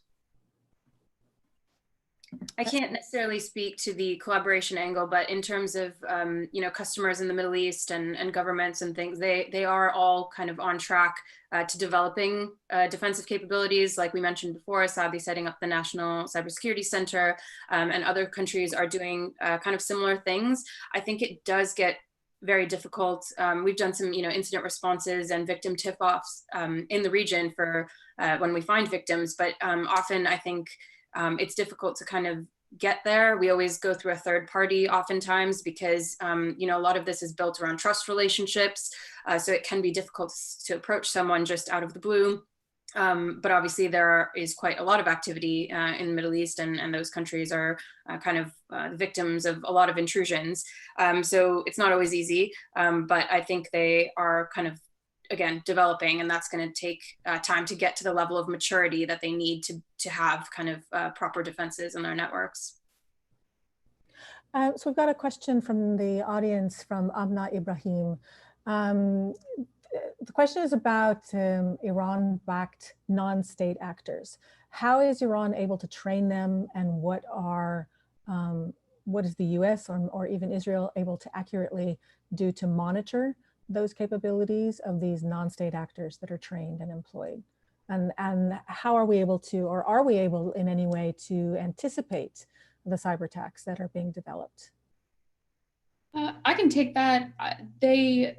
I can't necessarily speak to the collaboration angle, but in terms of customers in the Middle East and governments and things, they are all kind of on track to developing defensive capabilities. Like we mentioned before, Saudi setting up the National Cybersecurity Center, and other countries are doing kind of similar things. I think it does get very difficult. We've done some, incident responses and victim tip-offs in the region for when we find victims, but often I think it's difficult to kind of get there. We always go through a third party oftentimes because, a lot of this is built around trust relationships. So it can be difficult to approach someone just out of the blue. But obviously there is quite a lot of activity in the Middle East, and those countries are kind of victims of a lot of intrusions. So it's not always easy, but I think they are kind of, again, developing, and that's going to take time to get to the level of maturity that they need to have kind of proper defenses in their networks. So we've got a question from the audience from Amna Ibrahim. The question is about Iran-backed non-state actors. How is Iran able to train them, and what is the US or even Israel able to accurately do to monitor those capabilities of these non-state actors that are trained and employed? And how are we able to, or are we able in any way to anticipate the cyber attacks that are being developed? I can take that. The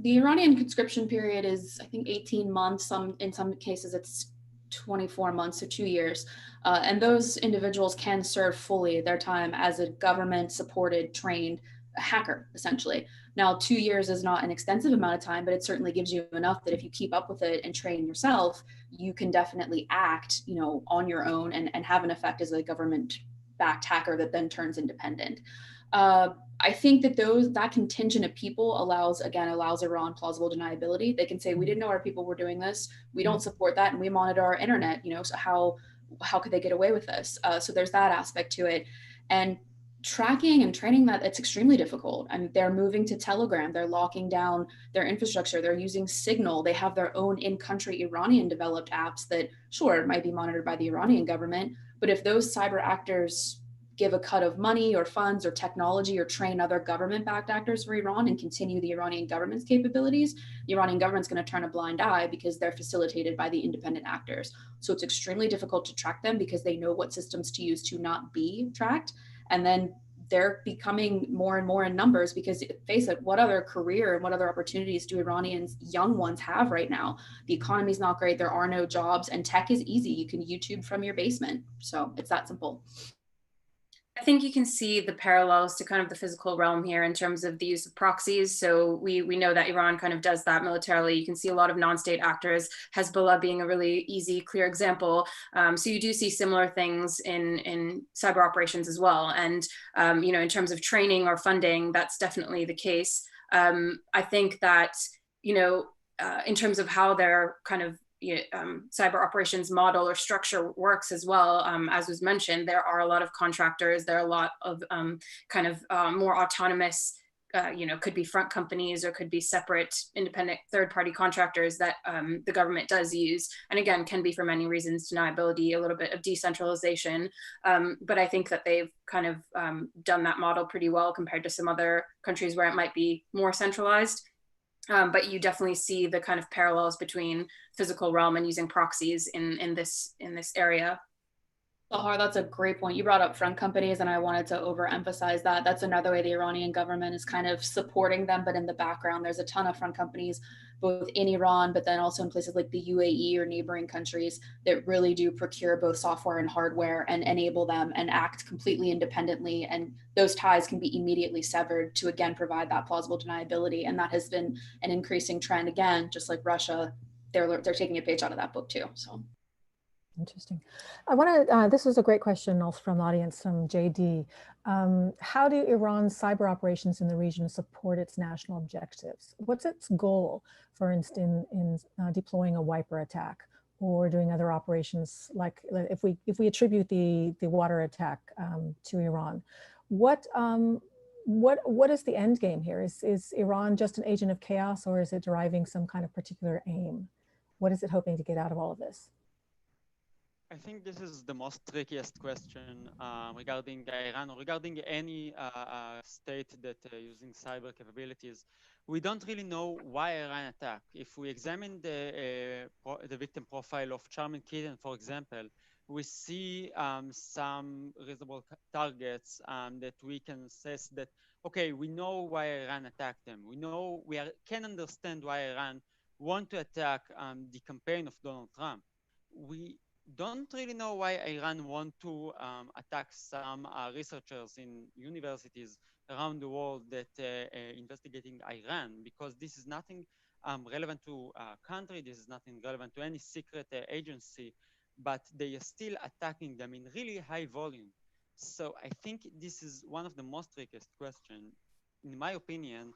Iranian conscription period is, I think, 18 months. In some cases, it's 24 months, so 2 years. And those individuals can serve fully their time as a government-supported, trained hacker, essentially. Now, 2 years is not an extensive amount of time, but it certainly gives you enough that if you keep up with it and train yourself, you can definitely act, on your own and have an effect as a government-backed hacker that then turns independent. I think that that contingent of people allows Iran plausible deniability. They can say, we didn't know our people were doing this. We don't support that, and we monitor our internet. So how could they get away with this? So there's that aspect to it, and tracking and training that, it's extremely difficult. I mean, they're moving to Telegram. They're locking down their infrastructure. They're using Signal. They have their own in-country Iranian-developed apps that, sure, might be monitored by the Iranian government, but if those cyber actors give a cut of money or funds or technology or train other government-backed actors for Iran and continue the Iranian government's capabilities, the Iranian government's going to turn a blind eye because they're facilitated by the independent actors. So it's extremely difficult to track them because they know what systems to use to not be tracked. And then they're becoming more and more in numbers because, face it, what other career and what other opportunities do Iranians, young ones, have right now? The economy's not great. There are no jobs, and tech is easy. You can YouTube from your basement. So it's that simple. I think you can see the parallels to kind of the physical realm here in terms of the use of proxies. So we know that Iran kind of does that militarily. You can see a lot of non-state actors, Hezbollah being a really easy, clear example. So you do see similar things in cyber operations as well. And, you know, in terms of training or funding, that's definitely the case. I think that, you know, in terms of how they're kind of cyber operations model or structure works as well. As was mentioned, there are a lot of contractors. There are a lot of kind of more autonomous, you know, could be front companies or could be separate independent third-party contractors that the government does use. And again, can be for many reasons, deniability, a little bit of decentralization. But I think that they've kind of done that model pretty well compared to some other countries where it might be more centralized. But you definitely see the kind of parallels between physical realm and using proxies in this area. Sahar, that's a great point. You brought up front companies, and I wanted to overemphasize that. That's another way the Iranian government is kind of supporting them, but in the background, there's a ton of front companies, both in Iran, but then also in places like the UAE or neighboring countries that really do procure both software and hardware and enable them and act completely independently. And those ties can be immediately severed to, again, provide that plausible deniability. And that has been an increasing trend. Again, just like Russia, they're taking a page out of that book too. So. Interesting. I want to, this is a great question also from the audience, from JD. How do Iran's cyber operations in the region support its national objectives? What's its goal, for instance, in deploying a wiper attack or doing other operations, like if we attribute the water attack to Iran? What is the end game here? Is Iran just an agent of chaos, or is it deriving some kind of particular aim? What is it hoping to get out of all of this? I think this is the most trickiest question regarding Iran or regarding any state that using cyber capabilities. We don't really know why Iran attacked. If we examine the victim profile of Charmin Kitten, for example, we see some reasonable targets that we can assess that, okay, we know why Iran attacked them. We know, can understand why Iran want to attack the campaign of Donald Trump. We don't really know why Iran want to attack some researchers in universities around the world that investigating Iran, because this is nothing relevant to a country, this is nothing relevant to any secret agency, but they are still attacking them in really high volume. So I think this is one of the most trickiest questions. In my opinion,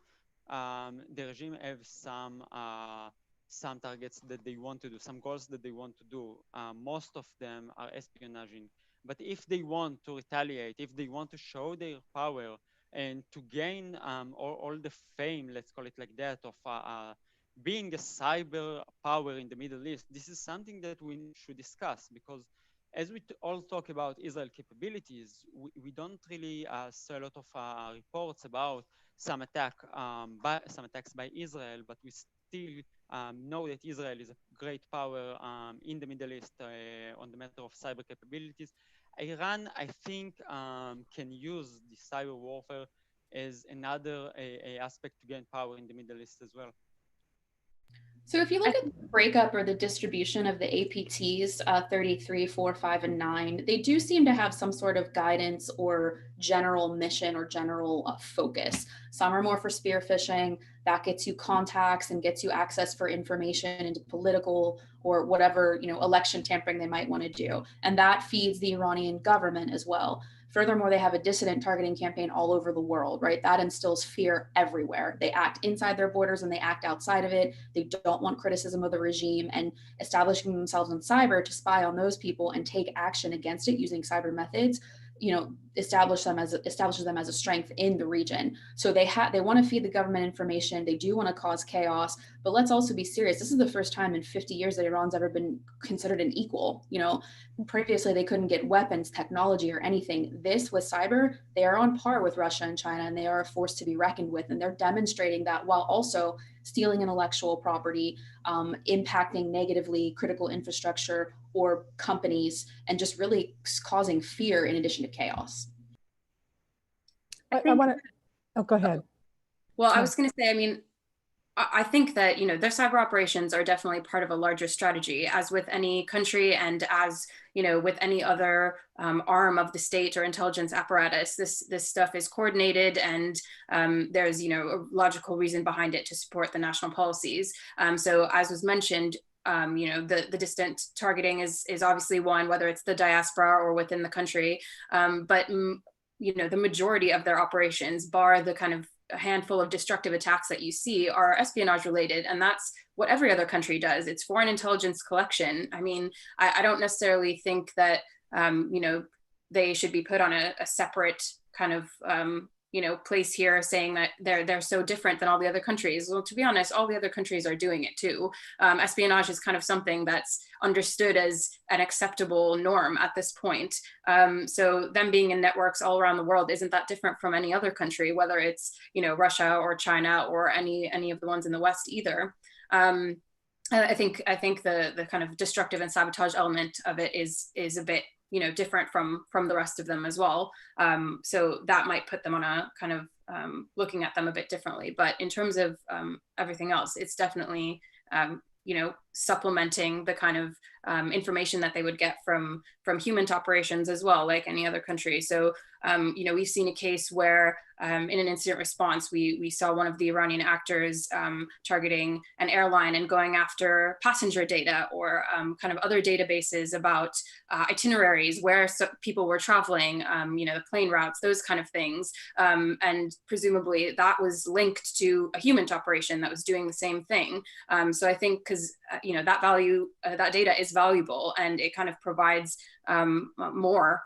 the regime have some targets that they want to do, some goals that they want to do. Most of them are espionaging. But if they want to retaliate, if they want to show their power and to gain all the fame, let's call it like that, of being a cyber power in the Middle East, this is something that we should discuss, because as we all talk about Israel capabilities, we don't really see a lot of reports about some attacks by Israel, but we still know that Israel is a great power in the Middle East on the matter of cyber capabilities. Iran, I think, can use the cyber warfare as another aspect to gain power in the Middle East as well. So if you look at the breakup or the distribution of the APTs, 33, 4, 5, and 9, they do seem to have some sort of guidance or general mission or general focus. Some are more for spear phishing, that gets you contacts and gets you access for information into political or whatever, election tampering they might want to do. And that feeds the Iranian government as well. Furthermore, they have a dissident targeting campaign all over the world, right? That instills fear everywhere. They act inside their borders and they act outside of it. They don't want criticism of the regime, and establishing themselves in cyber to spy on those people and take action against it using cyber methods, establishes them as a strength in the region. So they want to feed the government information. They do want to cause chaos, but let's also be serious. This is the first time in 50 years that Iran's ever been considered an equal. Previously they couldn't get weapons, technology, or anything. This with cyber, they are on par with Russia and China, and they are a force to be reckoned with. And they're demonstrating that while also stealing intellectual property, impacting negatively critical infrastructure or companies, and just really causing fear in addition to chaos. I want to, go ahead. Well, I was going to say, I think that, you know, their cyber operations are definitely part of a larger strategy, as with any country and as, you know, with any other arm of the state or intelligence apparatus. This stuff is coordinated, and there's, you know, a logical reason behind it to support the national policies. So as was mentioned, you know, the distant targeting is obviously one, whether it's the diaspora or within the country. But you know, the majority of their operations, bar the kind of a handful of destructive attacks that you see, are espionage related, and that's what every other country does. It's foreign intelligence collection. I mean, I don't necessarily think that you know, they should be put on a separate kind of you know, place here saying that they're so different than all the other countries. Well, to be honest, all the other countries are doing it too. Espionage is kind of something that's understood as an acceptable norm at this point. So them being in networks all around the world isn't that different from any other country, whether it's, you know, Russia or China or any of the ones in the West either. I think the kind of destructive and sabotage element of it is a bit, you know, different from the rest of them as well. So that might put them on a kind of looking at them a bit differently. But in terms of everything else, it's definitely, you know, supplementing the kind of information that they would get from human operations as well, like any other country. So, you know, we've seen a case where in an incident response, we saw one of the Iranian actors targeting an airline and going after passenger data or kind of other databases about itineraries, where people were traveling, you know, the plane routes, those kind of things. And presumably that was linked to a human operation that was doing the same thing. So I think because, you know, that that data is valuable, and it kind of provides more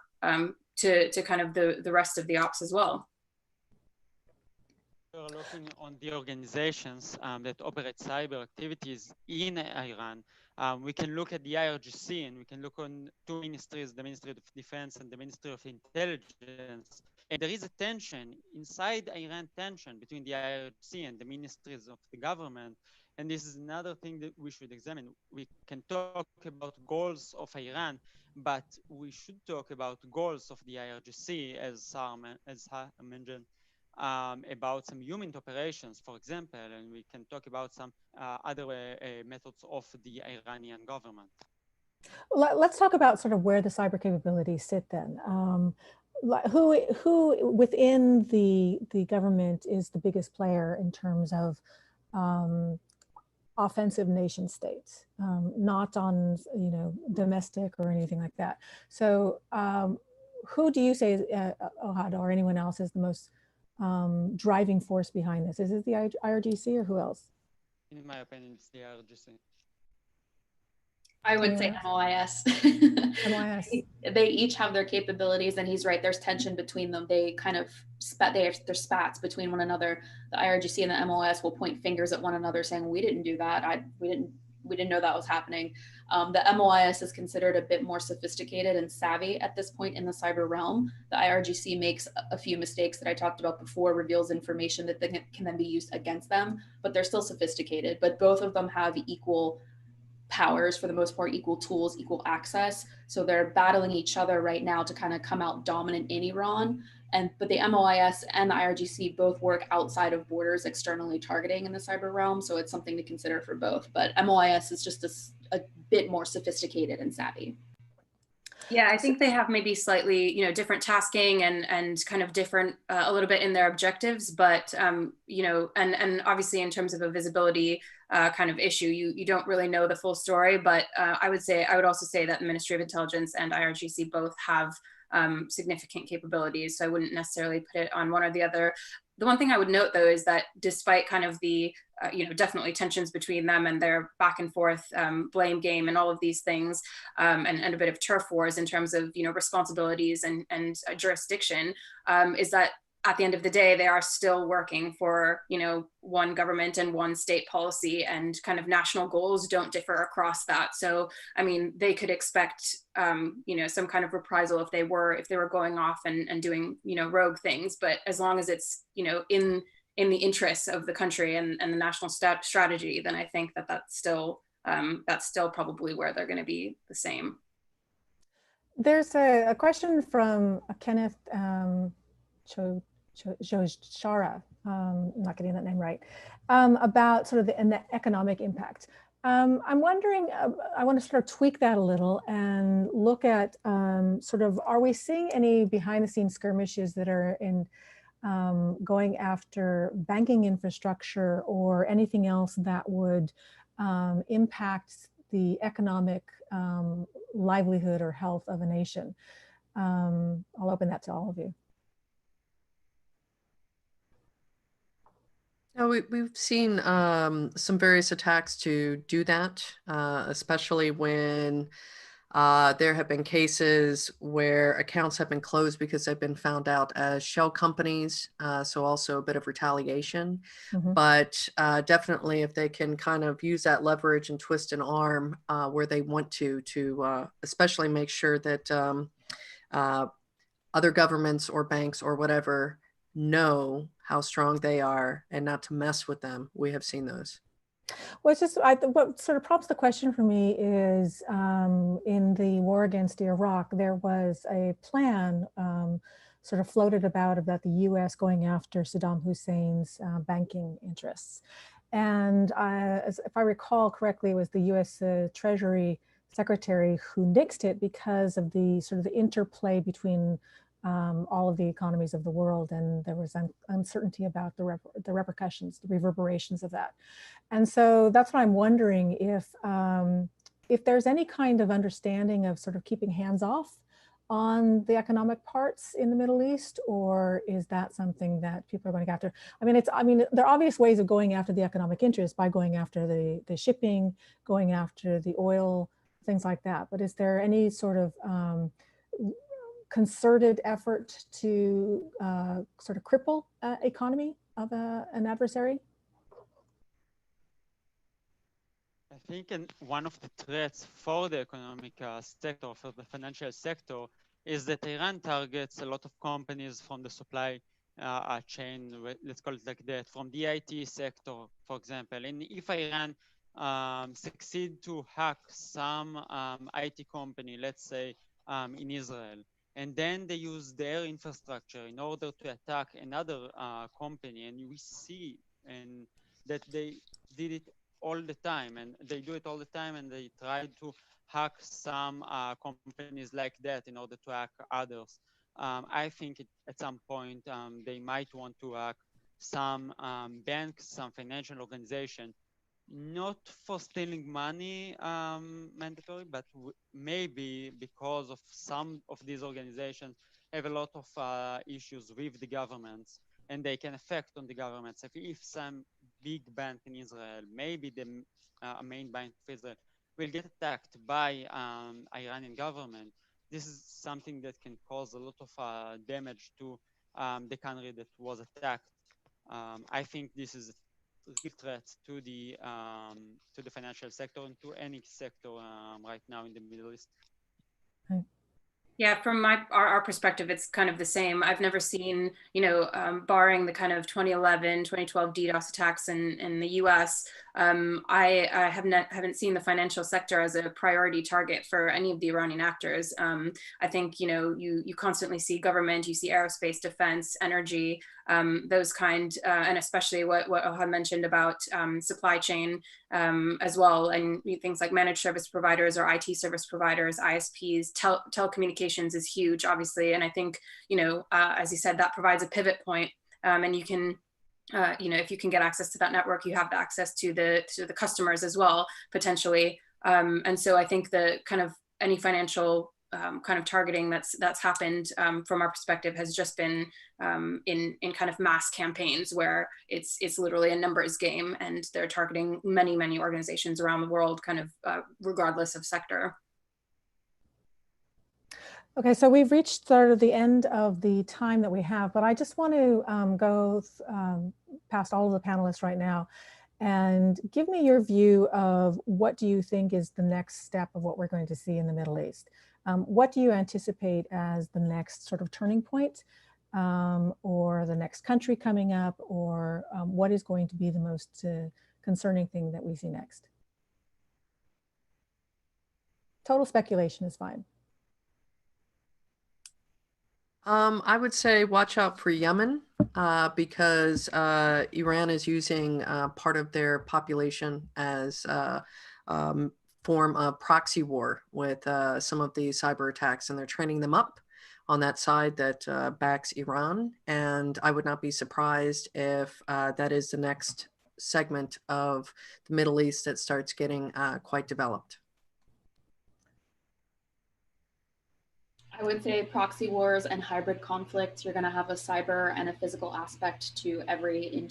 to kind of the rest of the ops as well. We're looking on the organizations that operate cyber activities in Iran. We can look at the IRGC, and we can look on two ministries, the Ministry of Defense and the Ministry of Intelligence. And there is a tension inside Iran, tension between the IRGC and the ministries of the government. And this is another thing that we should examine. We can talk about goals of Iran, but we should talk about goals of the IRGC, as Sarah mentioned, about some human operations, for example, and we can talk about some other methods of the Iranian government. Let's talk about sort of where the cyber capabilities sit then. Who within the government is the biggest player in terms of offensive nation states, not on, you know, domestic or anything like that. So who do you say, Ohad or anyone else, is the most driving force behind this? Is it the IRGC or who else? In my opinion, it's the IRGC. I would say MOIS. MOIS. They each have their capabilities, and he's right, there's tension between them. They kind of there's spats between one another. The IRGC and the MOIS will point fingers at one another saying, we didn't do that. We didn't know that was happening. The MOIS is considered a bit more sophisticated and savvy at this point in the cyber realm. The IRGC makes a few mistakes that I talked about before, reveals information that can then be used against them, but they're still sophisticated. But both of them have equal powers, for the most part, equal tools, equal access. So they're battling each other right now to kind of come out dominant in Iran. But the MOIS and the IRGC both work outside of borders, externally targeting in the cyber realm. So it's something to consider for both. But MOIS is just a bit more sophisticated and savvy. Yeah, I think they have maybe slightly, you know, different tasking and kind of different a little bit in their objectives, but you know, and obviously in terms of a visibility kind of issue, you don't really know the full story. But I would also say that the Ministry of Intelligence and IRGC both have significant capabilities. So I wouldn't necessarily put it on one or the other. The one thing I would note, though, is that despite kind of the, you know, definitely tensions between them and their back and forth blame game and all of these things, and a bit of turf wars in terms of, you know, responsibilities and jurisdiction, is that at the end of the day, they are still working for, you know, one government and one state policy, and kind of national goals don't differ across that. So, I mean, they could expect, you know, some kind of reprisal if they were going off and doing, you know, rogue things. But as long as it's, you know, in the interests of the country and the national strategy, then I think that's still probably where they're going to be the same. There's a question from Kenneth Shara I'm not getting that name right, about sort of the economic impact. I'm wondering, I want to sort of tweak that a little and look at sort of, are we seeing any behind the scenes skirmishes that are in going after banking infrastructure or anything else that would impact the economic livelihood or health of a nation? I'll open that to all of you. We've seen some various attacks to do that, especially when there have been cases where accounts have been closed because they've been found out as shell companies. So also a bit of retaliation. Mm-hmm. But definitely if they can kind of use that leverage and twist an arm where they want to especially make sure that other governments or banks or whatever know how strong they are and not to mess with them. We have seen those. Well, it's just, what sort of prompts the question for me is in the war against Iraq, there was a plan sort of floated about the US going after Saddam Hussein's banking interests. And if I recall correctly, it was the US Treasury Secretary who nixed it because of the sort of the interplay between all of the economies of the world, and there was uncertainty about the repercussions, the reverberations of that. And so that's what I'm wondering, if there's any kind of understanding of sort of keeping hands off on the economic parts in the Middle East, or is that something that people are going to go after? I mean, there are obvious ways of going after the economic interests by going after the shipping, going after the oil, things like that. But is there any sort of concerted effort to sort of cripple economy of an adversary? I think one of the threats for the economic sector, for the financial sector, is that Iran targets a lot of companies from the supply chain, let's call it like that, from the IT sector, for example. And if Iran succeed to hack some IT company, let's say in Israel, and then they use their infrastructure in order to attack another company, and we see that they did it all the time, and they do it all the time, and they try to hack some companies like that in order to hack others. I think at some point they might want to hack some banks, some financial organization, not for stealing money mandatory, but maybe because of some of these organizations have a lot of issues with the governments, and they can affect on the governments. If some big bank in Israel, maybe the main bank of Israel, will get attacked by Iranian government, this is something that can cause a lot of damage to the country that was attacked. I think this is real threat to the financial sector and to any sector right now in the Middle East. Okay. Yeah, from our perspective, it's kind of the same. I've never seen, barring the kind of 2011, 2012 DDoS attacks in the US, I haven't seen the financial sector as a priority target for any of the Iranian actors. I think, you constantly see government, you see aerospace, defense, energy, those kind, and especially what Ohad mentioned about supply chain as well, and things like managed service providers or IT service providers, ISPs, telecommunications is huge, obviously. And I think, as you said, that provides a pivot point, and you can, if you can get access to that network, you have the access to the customers as well, potentially. And so I think the kind of any financial kind of targeting that's happened from our perspective has just been in kind of mass campaigns where it's literally a numbers game, and they're targeting many organizations around the world, kind of regardless of sector. Okay, so we've reached sort of the end of the time that we have, but I just want to go past all of the panelists right now and give me your view of what do you think is the next step of what we're going to see in the Middle East. What do you anticipate as the next sort of turning point, or the next country coming up, or what is going to be the most concerning thing that we see next? Total speculation is fine. I would say watch out for Yemen because Iran is using part of their population as form of proxy war with some of the cyber attacks, and they're training them up on that side that backs Iran. And I would not be surprised if that is the next segment of the Middle East that starts getting quite developed. I would say proxy wars and hybrid conflicts, you're going to have a cyber and a physical aspect to every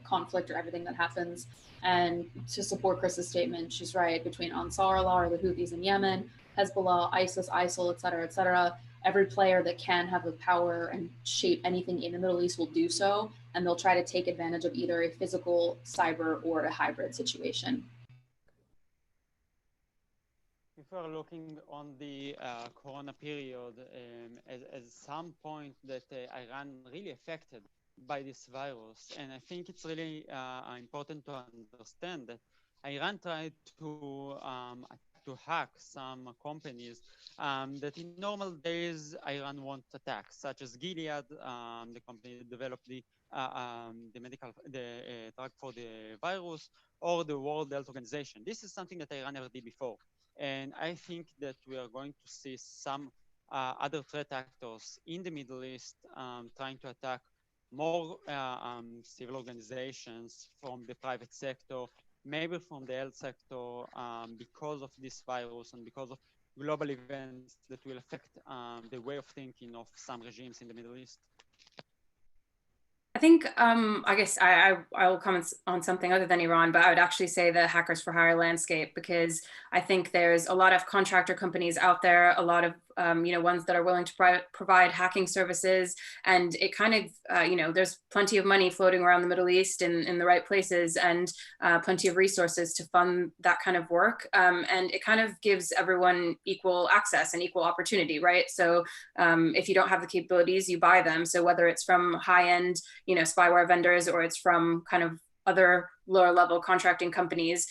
conflict or everything that happens. And to support Chris's statement, she's right, between Ansar Allah or the Houthis in Yemen, Hezbollah, ISIS, ISIL, et cetera, every player that can have the power and shape anything in the Middle East will do so. And they'll try to take advantage of either a physical, cyber, or a hybrid situation. If we're looking on the Corona period, as some point that Iran really affected by this virus, and I think it's really important to understand that Iran tried to hack some companies that in normal days Iran won't attack, such as Gilead, the company that developed the drug for the virus, or the World Health Organization. This is something that Iran never did before. And I think that we are going to see some other threat actors in the Middle East trying to attack more civil organizations from the private sector, maybe from the health sector, because of this virus and because of global events that will affect the way of thinking of some regimes in the Middle East. I think, I guess I will comment on something other than Iran, but I would actually say the hackers for hire landscape, because I think there's a lot of contractor companies out there, a lot of ones that are willing to provide hacking services, and it kind of, there's plenty of money floating around the Middle East in the right places, and plenty of resources to fund that kind of work, and it kind of gives everyone equal access and equal opportunity, right? So if you don't have the capabilities, you buy them. So whether it's from high-end spyware vendors or it's from kind of other lower level contracting companies,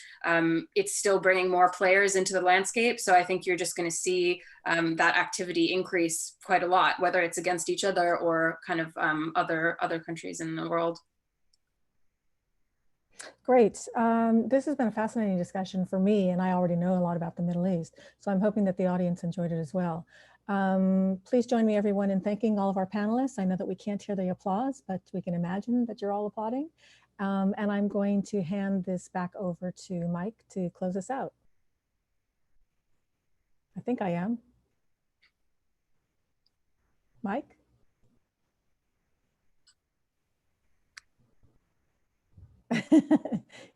it's still bringing more players into the landscape. So I think you're just going to see that activity increase quite a lot, whether it's against each other or kind of other countries in the world. Great. This has been a fascinating discussion for me, and I already know a lot about the Middle East, so I'm hoping that the audience enjoyed it as well. Please join me, everyone, in thanking all of our panelists. I know that we can't hear the applause, but we can imagine that you're all applauding. And I'm going to hand this back over to Mike to close us out. I think I am. Mike?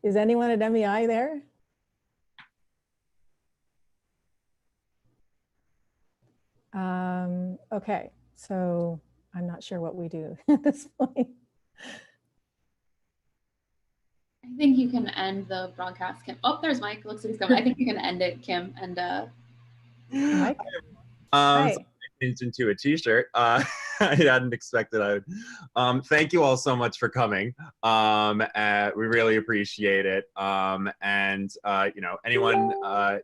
Is anyone at MEI there? Okay, so I'm not sure what we do at this point. I think you can end the broadcast, Kim. Oh, there's Mike. Looks like he's coming. I think you can end it, Kim. And Mike? Hi. So I changed into a t-shirt. I hadn't expected I would. Thank you all so much for coming. We really appreciate it. Anyone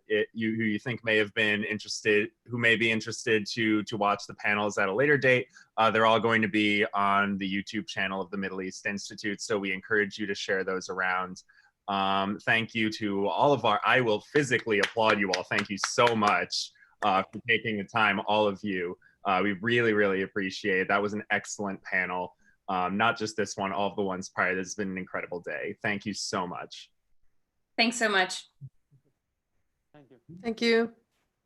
who you think may have been interested, who may be interested to watch the panels at a later date, they're all going to be on the YouTube channel of the Middle East Institute. So we encourage you to share those around. Thank you to all of I will physically applaud you all. Thank you so much for taking the time, all of you. We really, really appreciate it. That was an excellent panel. Not just this one, all of the ones prior. This has been an incredible day. Thank you so much. Thanks so much. Thank you. Thank you.